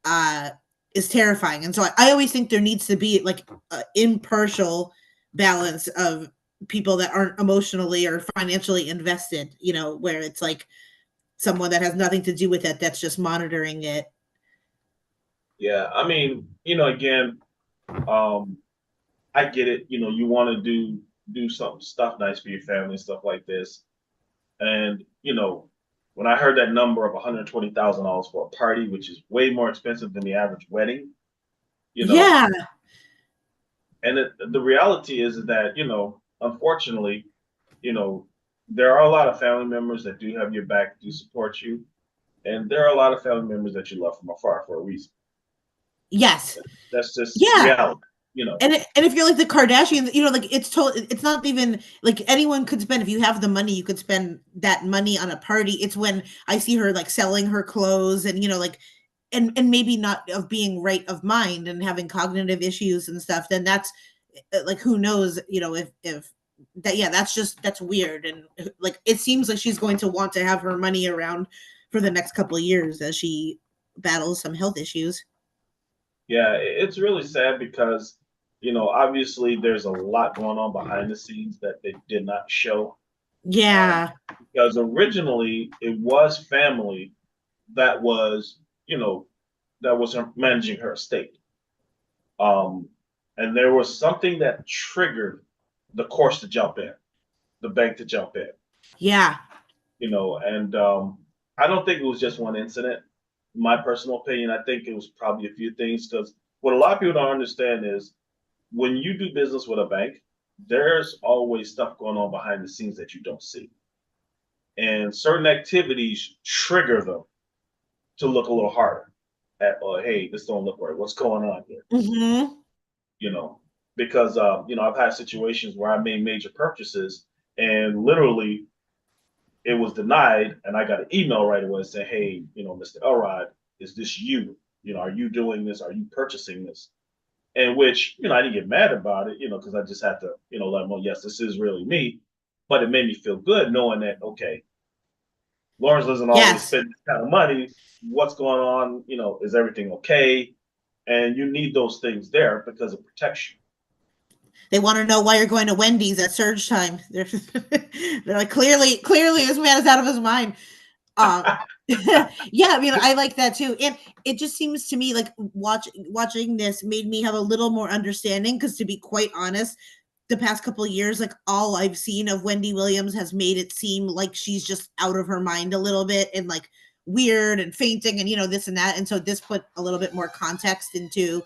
uh, is terrifying. And so I always think there needs to be like an impartial balance of people that aren't emotionally or financially invested, you know, where it's like someone that has nothing to do with it that's just monitoring it. Yeah, I mean, again, um, I get it. You want to do something stuff nice for your family and stuff like this. And when I heard that number of $120,000 for a party, which is way more expensive than the average wedding, you know, Yeah. and the reality is that unfortunately, you know, there are a lot of family members that do have your back, do support you, and there are a lot of family members that you love from afar for a reason. Yes. That's just Yeah. reality. And if you're like the Kardashians, you know, like it's not even like anyone could spend, if you have the money, you could spend that money on a party. It's when I see her like selling her clothes and, you know, like, and maybe not of being right of mind and having cognitive issues and stuff, then that's like, who knows, you know, if that, yeah, that's weird. And like, it seems like she's going to want to have her money around for the next couple of years as she battles some health issues. Yeah, it's really sad because obviously there's a lot going on behind the scenes that they did not show. Um, Yeah. because originally it was family that was, you know, that was managing her estate. Um, and there was something that triggered the course to jump in, the bank to jump in, Yeah. and I don't think it was just one incident. In my personal opinion, I think it was probably a few things because what a lot of people don't understand is when you do business with a bank, there's always stuff going on behind the scenes that you don't see. And certain activities trigger them to look a little harder at, oh, hey, this don't look right. What's going on here? Hmm. You know, because I've had situations where I made major purchases and literally it was denied, and I got an email right away saying, hey, Mr. Elrod, is this you? Are you doing this? Are you purchasing this? And which, I didn't get mad about it, because I just had to, let them know, yes, this is really me. But it made me feel good knowing that, okay, Lawrence doesn't always Yes. spend this kind of money. What's going on? Is everything okay? And you need those things there because it protects you. They want to know why you're going to Wendy's at surge time. They're like, clearly this man is out of his mind. Um, yeah, I mean, I like that too. And it just seems to me like watching this made me have a little more understanding because, to be quite honest, the past couple of years, like, all I've seen of Wendy Williams has made it seem like she's just out of her mind a little bit and like weird and fainting and, you know, this and that. And so this put a little bit more context into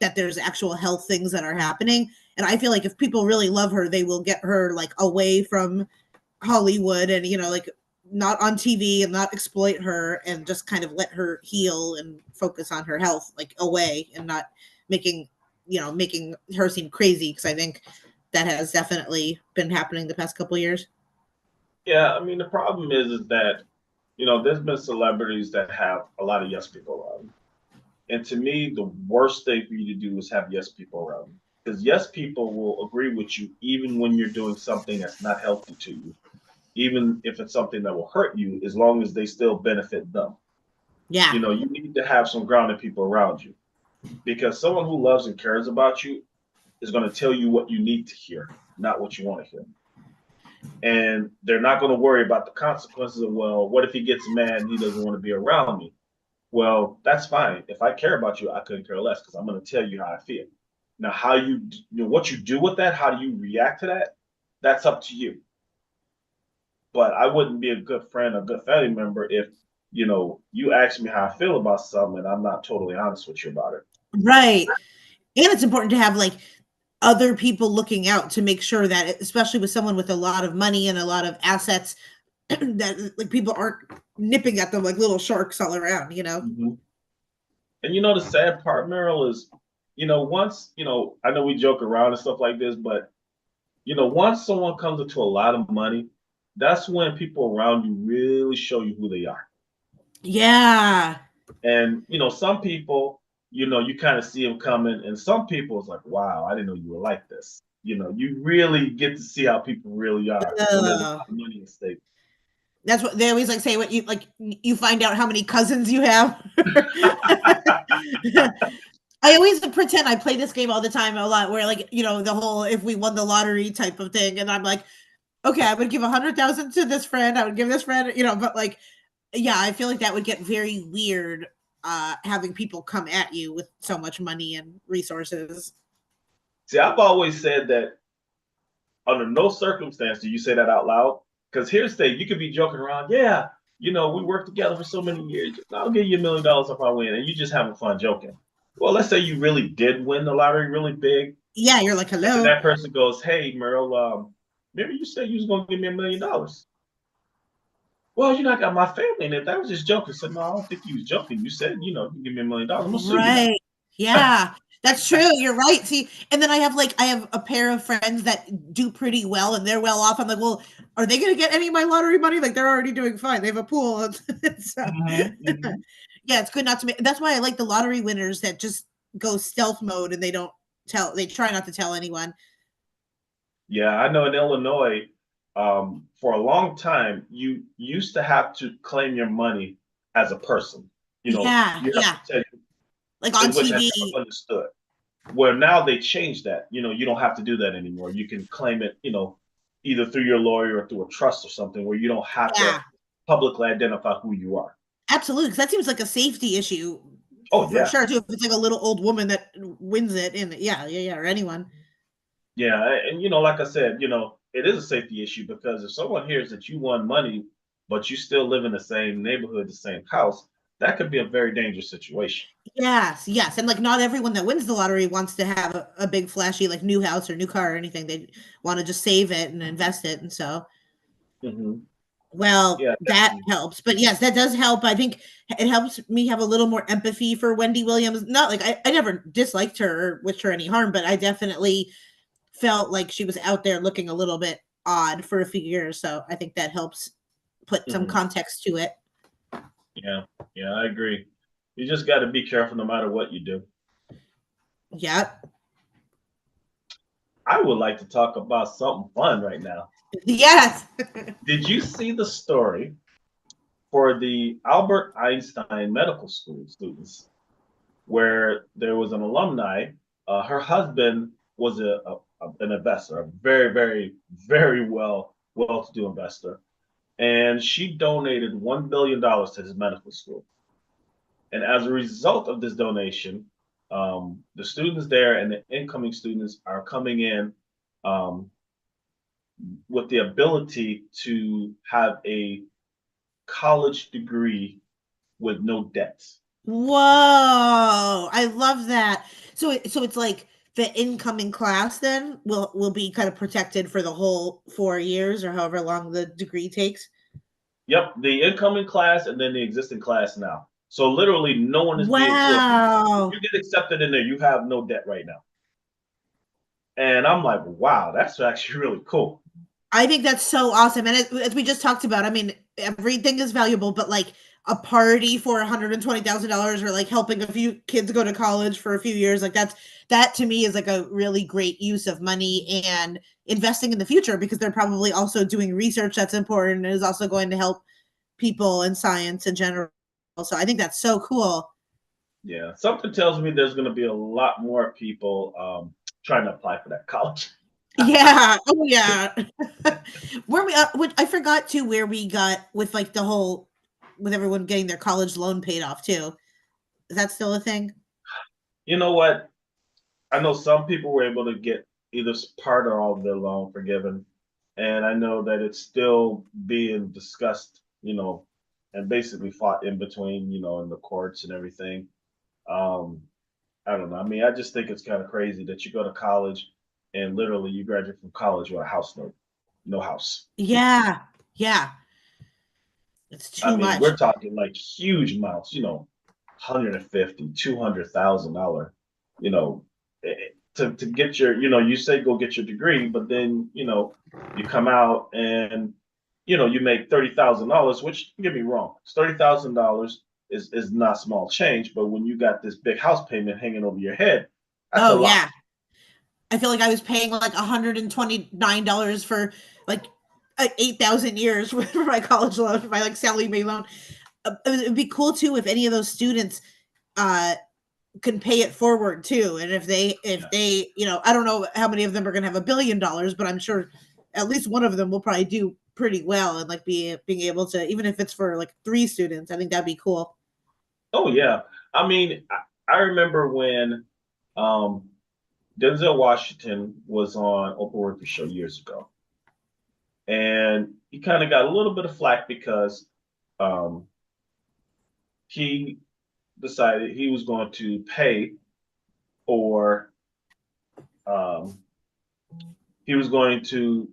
that there's actual health things that are happening. And I feel like if people really love her, they will get her like away from Hollywood and, you know, like, not on TV and not exploit her and just kind of let her heal and focus on her health, like, away, and not making, making her seem crazy. Cause I think that has definitely been happening the past couple of years. Yeah, I mean, the problem is that, there's been celebrities that have a lot of yes people around. And to me, the worst thing for you to do is have yes people around. Because yes people will agree with you even when you're doing something that's not healthy to you, even if it's something that will hurt you, as long as they still benefit them. Yeah. You need to have some grounded people around you because someone who loves and cares about you is going to tell you what you need to hear, not what you want to hear. And they're not going to worry about the consequences of, well, what if he gets mad and he doesn't want to be around me? Well, that's fine. If I care about you, I couldn't care less because I'm going to tell you how I feel. Now, how what you do with that, how do you react to that? That's up to you. But I wouldn't be a good friend, a good family member if, you ask me how I feel about something and I'm not totally honest with you about it. Right. And it's important to have like other people looking out to make sure that, especially with someone with a lot of money and a lot of assets, that like people aren't nipping at them like little sharks all around, you know? Mm-hmm. And the sad part, Meryl, is, once, I know we joke around and stuff like this, but once someone comes into a lot of money, that's when people around you really show you who they are. Yeah. And some people, you kind of see them coming, and some people it's like, wow, I didn't know you were like this. You really get to see how people really are when there's a Uh, lot of money at stake. that's what they always like say. What you like, you find out how many cousins you have. I always pretend I play this game all the time a lot, where like the whole if we won the lottery type of thing, and I'm like, okay, I would give 100,000 to this friend. I would give this friend, but like, yeah, I feel like that would get very weird, having people come at you with so much money and resources. See, I've always said that under no circumstance do you say that out loud. Because here's the thing, you could be joking around, yeah, we worked together for so many years. I'll give you $1 million if I win, and you just having fun joking. Well, let's say you really did win the lottery really big, Yeah, you're like, and then hello. that person goes, "Hey, Merle, maybe you said you was gonna give me $1 million." Well, I got my family in it. That was just joking. I said, no, I don't think you was joking. You said, you can give me $1 million. I'm gonna sue you now. Right. Yeah. That's true. You're right. See, and then I have a pair of friends that do pretty well and they're well off. I'm like, well, are they going to get any of my lottery money? Like they're already doing fine. They have a pool. So, Mm-hmm. yeah, it's good not to make. That's why I like the lottery winners that just go stealth mode and they don't tell. They try not to tell anyone. Yeah, I know in Illinois, for a long time, you used to have to claim your money as a person. Yeah, You have yeah. to tell you, Like on in which I TV. never understood. Where now they changed that. You don't have to do that anymore. You can claim it, either through your lawyer or through a trust or something where you don't have to Yeah, publicly identify who you are. absolutely. Because that seems like a safety issue Oh for yeah. sure too. If it's like a little old woman that wins it, and yeah, yeah, yeah, or anyone. Yeah, and like I said, it is a safety issue because if someone hears that you won money, but you still live in the same neighborhood, the same house, that could be a very dangerous situation. Yes, yes, and like not everyone that wins the lottery wants to have a big flashy like new house or new car or anything. They want to just save it and invest it, and so Hmm. well Yeah, that definitely. helps. But yes, that does help. I think it helps me have a little more empathy for Wendy Williams. Not like I never disliked her or wished her any harm, but I definitely felt like she was out there looking a little bit odd for a few years. So I think that helps put some Hmm. context to it. Yeah, yeah, I agree. You just got to be careful no matter what you do. Yeah. I would like to talk about something fun right now. Yes. Did you see the story for the Albert Einstein Medical School students where there was an alumni? Her husband was an investor, a very, very, very well-to-do investor, and she donated $1 billion to his medical school. And as a result of this donation, the students there and the incoming students are coming in um, with the ability to have a college degree with no debts. Whoa, I love that. So it's like the incoming class then will be kind of protected for the whole 4 years or however long the degree takes. Yep, the incoming class and then the existing class now. So literally, no one is being forced. If Wow. you get accepted in there, you have no debt right now. And I'm like, wow, that's actually really cool. I think that's so awesome. And as we just talked about, I mean, everything is valuable, but like a party for $120,000 or like helping a few kids go to college for a few years, like that to me is like a really great use of money and investing in the future because they're probably also doing research that's important and is also going to help people in science in general. So I think that's so cool. Yeah, something tells me there's going to be a lot more people trying to apply for that college. Yeah. Oh yeah. Where we I forgot too where we got with like the whole with everyone getting their college loan paid off too. Is that still a thing? You know what? I know some people were able to get either part or all of their loan forgiven, and I know that it's still being discussed, and basically fought in between, in the courts and everything. Um, I don't know. I mean, I just think it's kind of crazy that you go to college and literally you graduate from college with a house note, no house. Yeah. Yeah. It's I too mean, much. we're talking like huge amounts, 150, $200,000, you know, to get your, you say go get your degree, but then, you come out and, you make $30,000, which don't get me wrong, it's $30,000. is not small change. But when you got this big house payment hanging over your head, that's a Oh lot. yeah. I feel like I was paying like $129 for like 8,000 years for my college loan, for my like Sally Mae loan. It'd be cool too if any of those students uh can pay it forward too. And if Yeah. they, I don't know how many of them are going to have $1 billion, but I'm sure at least one of them will probably do pretty well and like being able to, even if it's for like 3 students, I think that'd be cool. Oh yeah. I mean, I remember when um, Denzel Washington was on Oprah Winfrey Show years ago, and he kind of got a little bit of flack because um, he decided he was going to pay for um, he was going to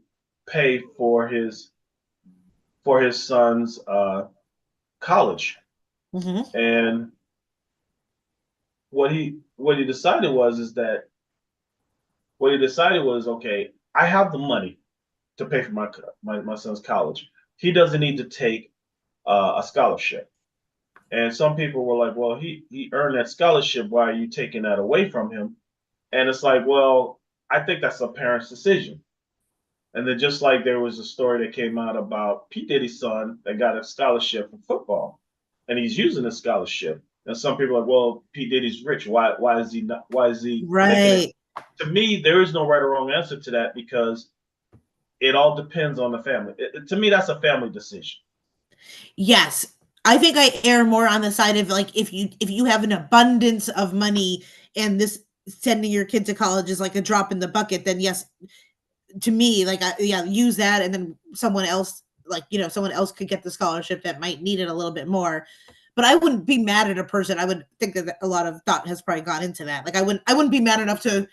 pay for his son's college, Hmm. and what he decided was is that what he decided was okay, I have the money to pay for my son's college. He doesn't need to take a scholarship. And some people were like, well, he earned that scholarship. Why are you taking that away from him? And it's like, well, I think that's a parent's decision. And then just like there was a story that came out about P. Diddy's son that got a scholarship for football, and he's using the scholarship. And some people are like, well, P. Diddy's rich. Why is he not? Why is he taking it? Right. To me, there is no right or wrong answer to that because it all depends on the family. To me, that's a family decision. Yes. I think I err more on the side of like if you have an abundance of money and this sending your kid to college is like a drop in the bucket, then yes, to me, like yeah, use that, and then someone else, like someone else could get the scholarship that might need it a little bit more. But I wouldn't be mad at a person. I would think that a lot of thought has probably gone into that. Like I wouldn't be mad enough to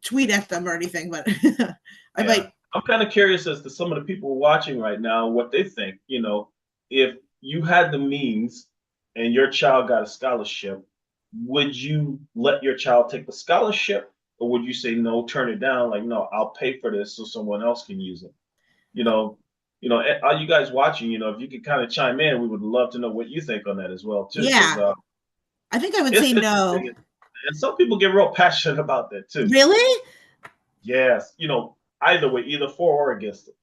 tweet at them or anything, but I Yeah. might. I'm kind of curious as to some of the people watching right now what they think. If you had the means and your child got a scholarship, would you let your child take the scholarship or would you say no, turn it down? Like, no, I'll pay for this so someone else can use it. You know, are you guys watching? If you could kind of chime in, we would love to know what you think on that as well too, because Yeah, I think I would it's say no. interesting, and some people get real passionate about that too. Really? Yes, either way, either for or against it.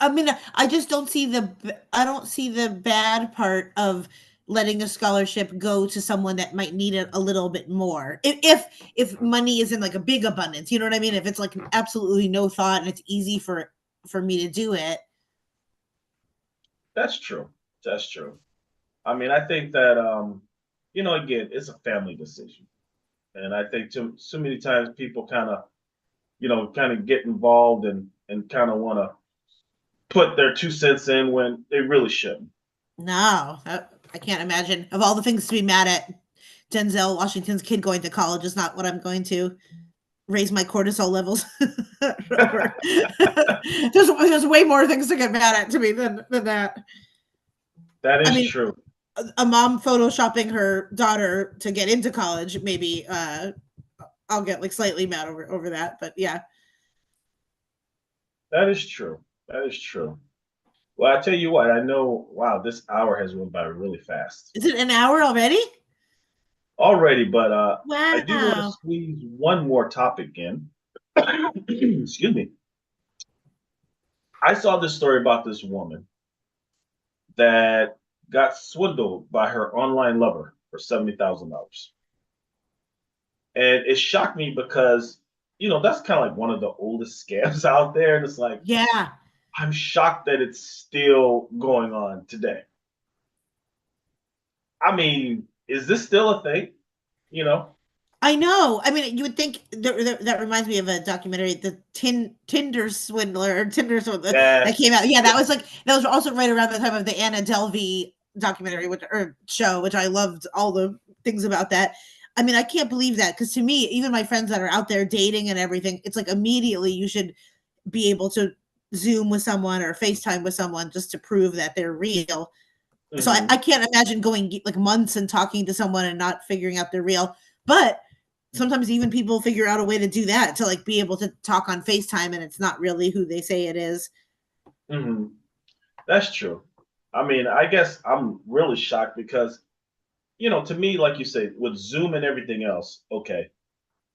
I mean, I don't see the bad part of letting a scholarship go to someone that might need it a little bit more. If money is in like a big abundance, you know what I mean? If it's like absolutely no thought and it's easy for me to do it. That's true. That's true. I mean, I think that again, it's a family decision, and I think too many times people kind of get involved and kind of want to put their 2 cents in when they really shouldn't. No, I can't imagine of all the things to be mad at. Denzel Washington's kid going to college is not what I'm going to raise my cortisol levels over. There's way more things to get mad at to me than that. That I is mean, true. a mom photoshopping her daughter to get into college, maybe I'll get like slightly mad over that. But yeah, That is true. That is true. Well, I tell you what, I know. Wow, this hour has went by really fast is it an hour already? already, but I do want to Wow. squeeze one more topic in. Excuse me. I saw this story about this woman that got swindled by her online lover for $70,000. And it shocked me because, that's kind of like one of the oldest scams out there. And it's like, Yeah, I'm shocked that it's still going on today. I mean, is this still a thing? You know? I know. I mean, you would think that reminds me of a documentary, the Tinder Swindler, or Tinder Swindler that Yes. came out. Yeah, that was also right around the time of the Anna Delvey documentary, or show, which I loved all the things about that. I mean, I can't believe that, because to me, even my friends that are out there dating and everything, it's like immediately you should be able to Zoom with someone or FaceTime with someone just to prove that they're real. So I Hmm. can't imagine going like months and talking to someone and not figuring out they're real. But sometimes even people figure out a way to do that, to like be able to talk on FaceTime and it's not really who they say it is. Hmm. That's true. I mean, I guess I'm really shocked because, to me, like you say, with Zoom and everything else, okay,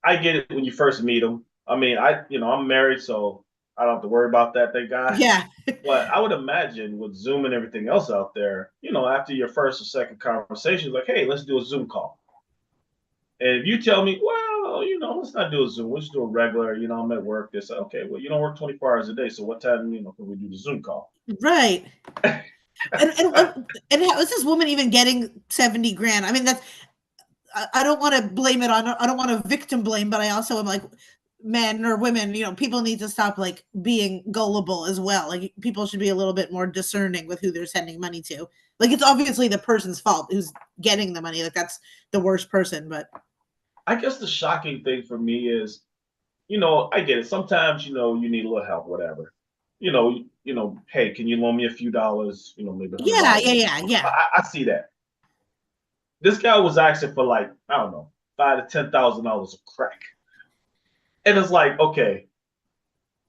I get it when you first meet them. I mean, I'm married, so I don't have to worry about that, thank God. Yeah. But I would imagine with Zoom and everything else out there, after your first or second conversation, like, hey, let's do a Zoom call. And if you tell me, well, let's not do a Zoom, let's do a regular, I'm at work. They say, okay, well, you don't work 24 hours a day. So what time, can we do the Zoom call? Right. And how is this woman even getting 70 grand? I mean, I don't want to blame it on, I don't want to victim blame, but I also am like, men or women, people need to stop like being gullible as well. Like people should be a little bit more discerning with who they're sending money to. Like it's obviously the person's fault who's getting the money. Like that's the worst person, but I guess the shocking thing for me is, I get it. Sometimes, you need a little help, whatever. Hey, can you loan me a few dollars? Maybe yeah, yeah, $100. yeah, yeah. I see that. This guy was asking for like, I don't know, $5,000 to $10,000 of crack. And it's like, okay,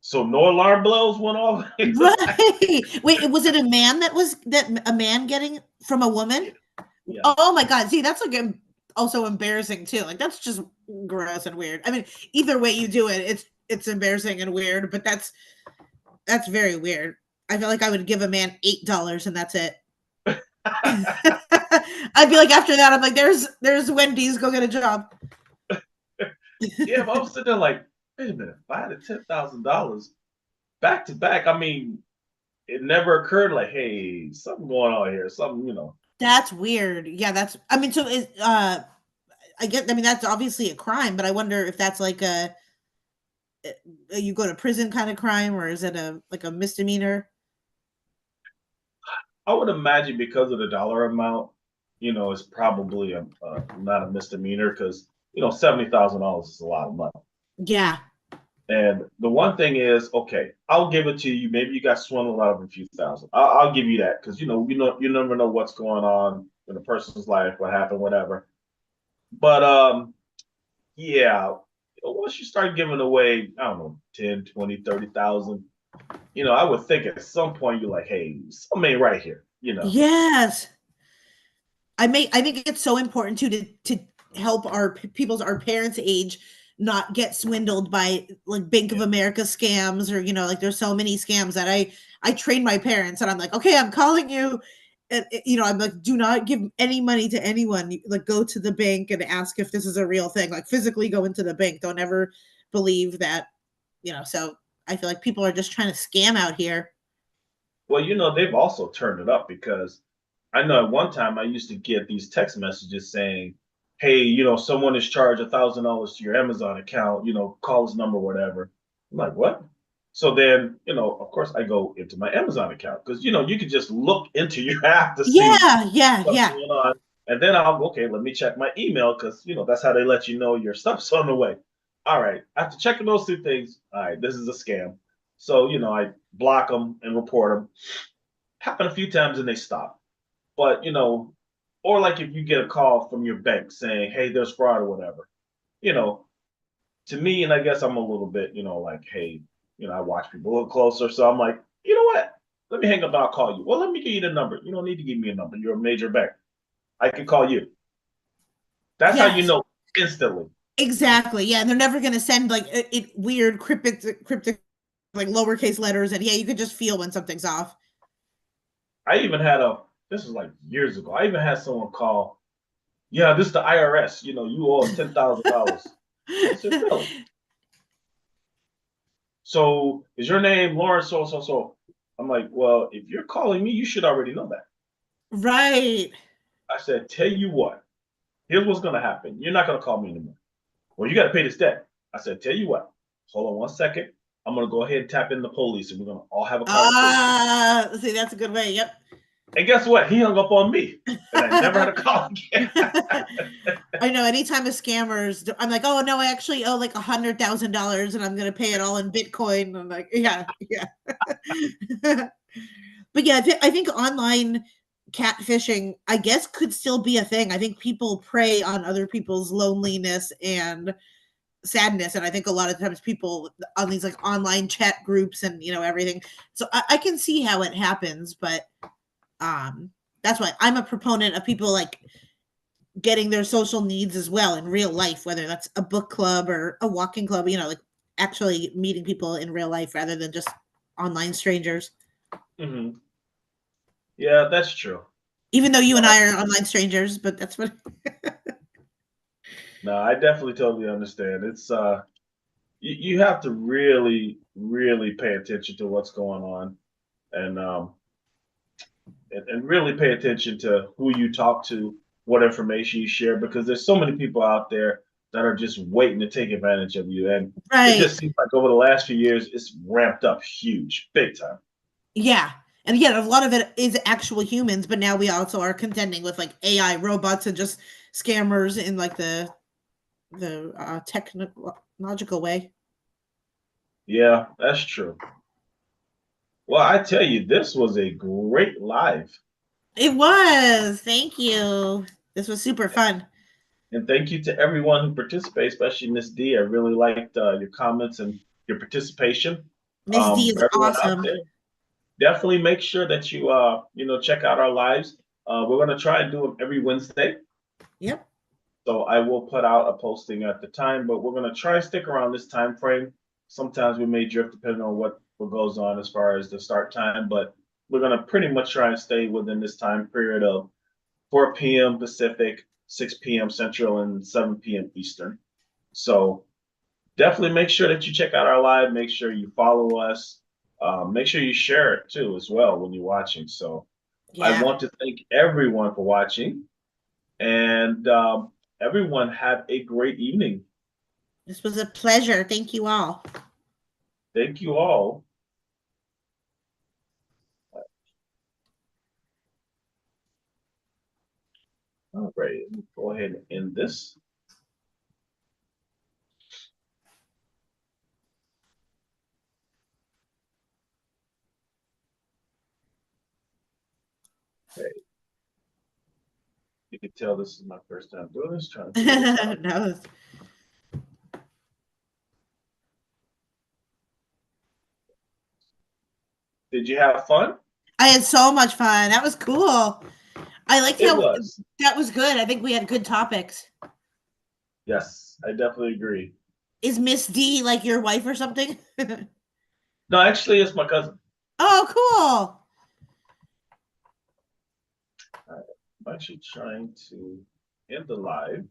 so no alarm bells went off. Right. Wait, was it a man getting from a woman? Yeah, yeah. Oh my god. See, that's like also embarrassing too. Like that's just gross and weird. I mean, either way you do it, it's embarrassing and weird, but that's very weird. I feel like I would give a man $8 and that's it. I'd be like, after that, I'm like, there's Wendy's, go get a job. Yeah, but I was sitting there like, wait a minute, $5,000 to $10,000 back to back. I mean, it never occurred like, hey, something going on here. Something. That's weird. Yeah, I mean, so is I mean, that's obviously a crime, but I wonder if that's like you go to prison kind of crime, or is it a misdemeanor? I would imagine because of the dollar amount, it's probably not a misdemeanor because $70,000 is a lot of money. Yeah. And the one thing is, okay, I'll give it to you. Maybe you got swindled out of a few thousand. I'll give you that because you never know what's going on in a person's life, what happened, whatever. But yeah, once you start giving away, I don't know, 10, 20, 30,000, I would think at some point you're like, hey, something ain't right here. Yes. I think it's so important to help our parents' age not get swindled by like Bank of Yeah. America scams, or like there's so many scams that I train my parents and I'm like, okay, I'm calling you. And I'm like, do not give any money to anyone. Like, go to the bank and ask if this is a real thing. Like, physically go into the bank. Don't ever believe that. So I feel like people are just trying to scam out here. Well, they've also turned it up because I know at one time I used to get these text messages saying, hey, someone has charged $1,000 to your Amazon account, call this number, whatever. I'm like, what? So then, of course, I go into my Amazon account because, you can just look into your app to see Yeah, yeah, what's yeah. going on. And then okay, let me check my email because, that's how they let you know your stuff's on the way. All right. After checking those two things, all right, this is a scam. So, I block them and report them. Happened a few times and they stop. But, or like if you get a call from your bank saying, hey, there's fraud or whatever, you know, to me, and I guess I'm a little bit, like, hey, I watch people a little closer. So I'm like, you know what? Let me hang up and I'll call you. Well, let me give you the number. You don't need to give me a number. You're a major bank. I can call you. That's how you Yes. know instantly. Exactly. Yeah, and they're never going to send like weird cryptic like lowercase letters, and yeah, you could just feel when something's off. I even had this was like years ago. I even had someone call, yeah, this is the IRS. You owe us $10,000. I said, really? So is your name Lawrence? So. I'm like, well, if you're calling me, you should already know that. Right. I said, tell you what, here's what's gonna happen. You're not gonna call me anymore. Well, you got to pay this debt. I said, tell you what, hold on one second. I'm gonna go ahead and tap in the police, and we're gonna all have a conversation. See, that's a good way. Yep. And guess what? He hung up on me, and I never had a call again. I know. Anytime a scammers, I'm like, oh no, I actually owe like $100,000, and I'm gonna pay it all in Bitcoin. I'm like, yeah, yeah. But yeah, I think online catfishing, I guess, could still be a thing. I think people prey on other people's loneliness and sadness, and I think a lot of times people on these like online chat groups and everything. So I can see how it happens, but That's why I'm a proponent of people like getting their social needs as well in real life, whether that's a book club or a walking club, like actually meeting people in real life rather than just online strangers. Hmm. Yeah, that's true. Even though you and But I are online strangers, but that's what. no, I definitely totally understand. It's you have to really, really pay attention to what's going on, and and really pay attention to who you talk to, what information you share, because there's so many people out there that are just waiting to take advantage of you. And it Right. just seems like over the last few years, it's ramped up huge, big time. Yeah. And again, a lot of it is actual humans, but now we also are contending with like AI robots and just scammers in like the technological way. Yeah, that's true. Well, I tell you, this was a great live. It was. Thank you. This was super fun. And thank you to everyone who participated, especially Miss D. I really liked your comments and your participation. Miss D is For everyone out awesome. there, definitely make sure that you check out our lives. We're gonna try and do them every Wednesday. Yep. So I will put out a posting at the time, but we're gonna try and stick around this time frame. Sometimes we may drift depending on what goes on as far as the start time, but we're gonna pretty much try and stay within this time period of 4 p.m. Pacific, 6 p.m. Central, and 7 p.m. Eastern. So definitely make sure that you check out our live. Make sure you follow us. Make sure you share it too as well when you're watching. So I Yeah. want to thank everyone for watching, and everyone have a great evening. This was a pleasure. Thank you all. Thank you all. All right, let me go ahead and end this. Okay. You can tell this is my first time doing this, trying to figure this out. No. Did you have fun? I had so much fun. That was cool. I liked It how was. that was good. I think we had good topics. Yes, I definitely agree. Is Miss D like your wife or something? No, actually, it's my cousin. Oh, cool. I'm actually trying to end the live.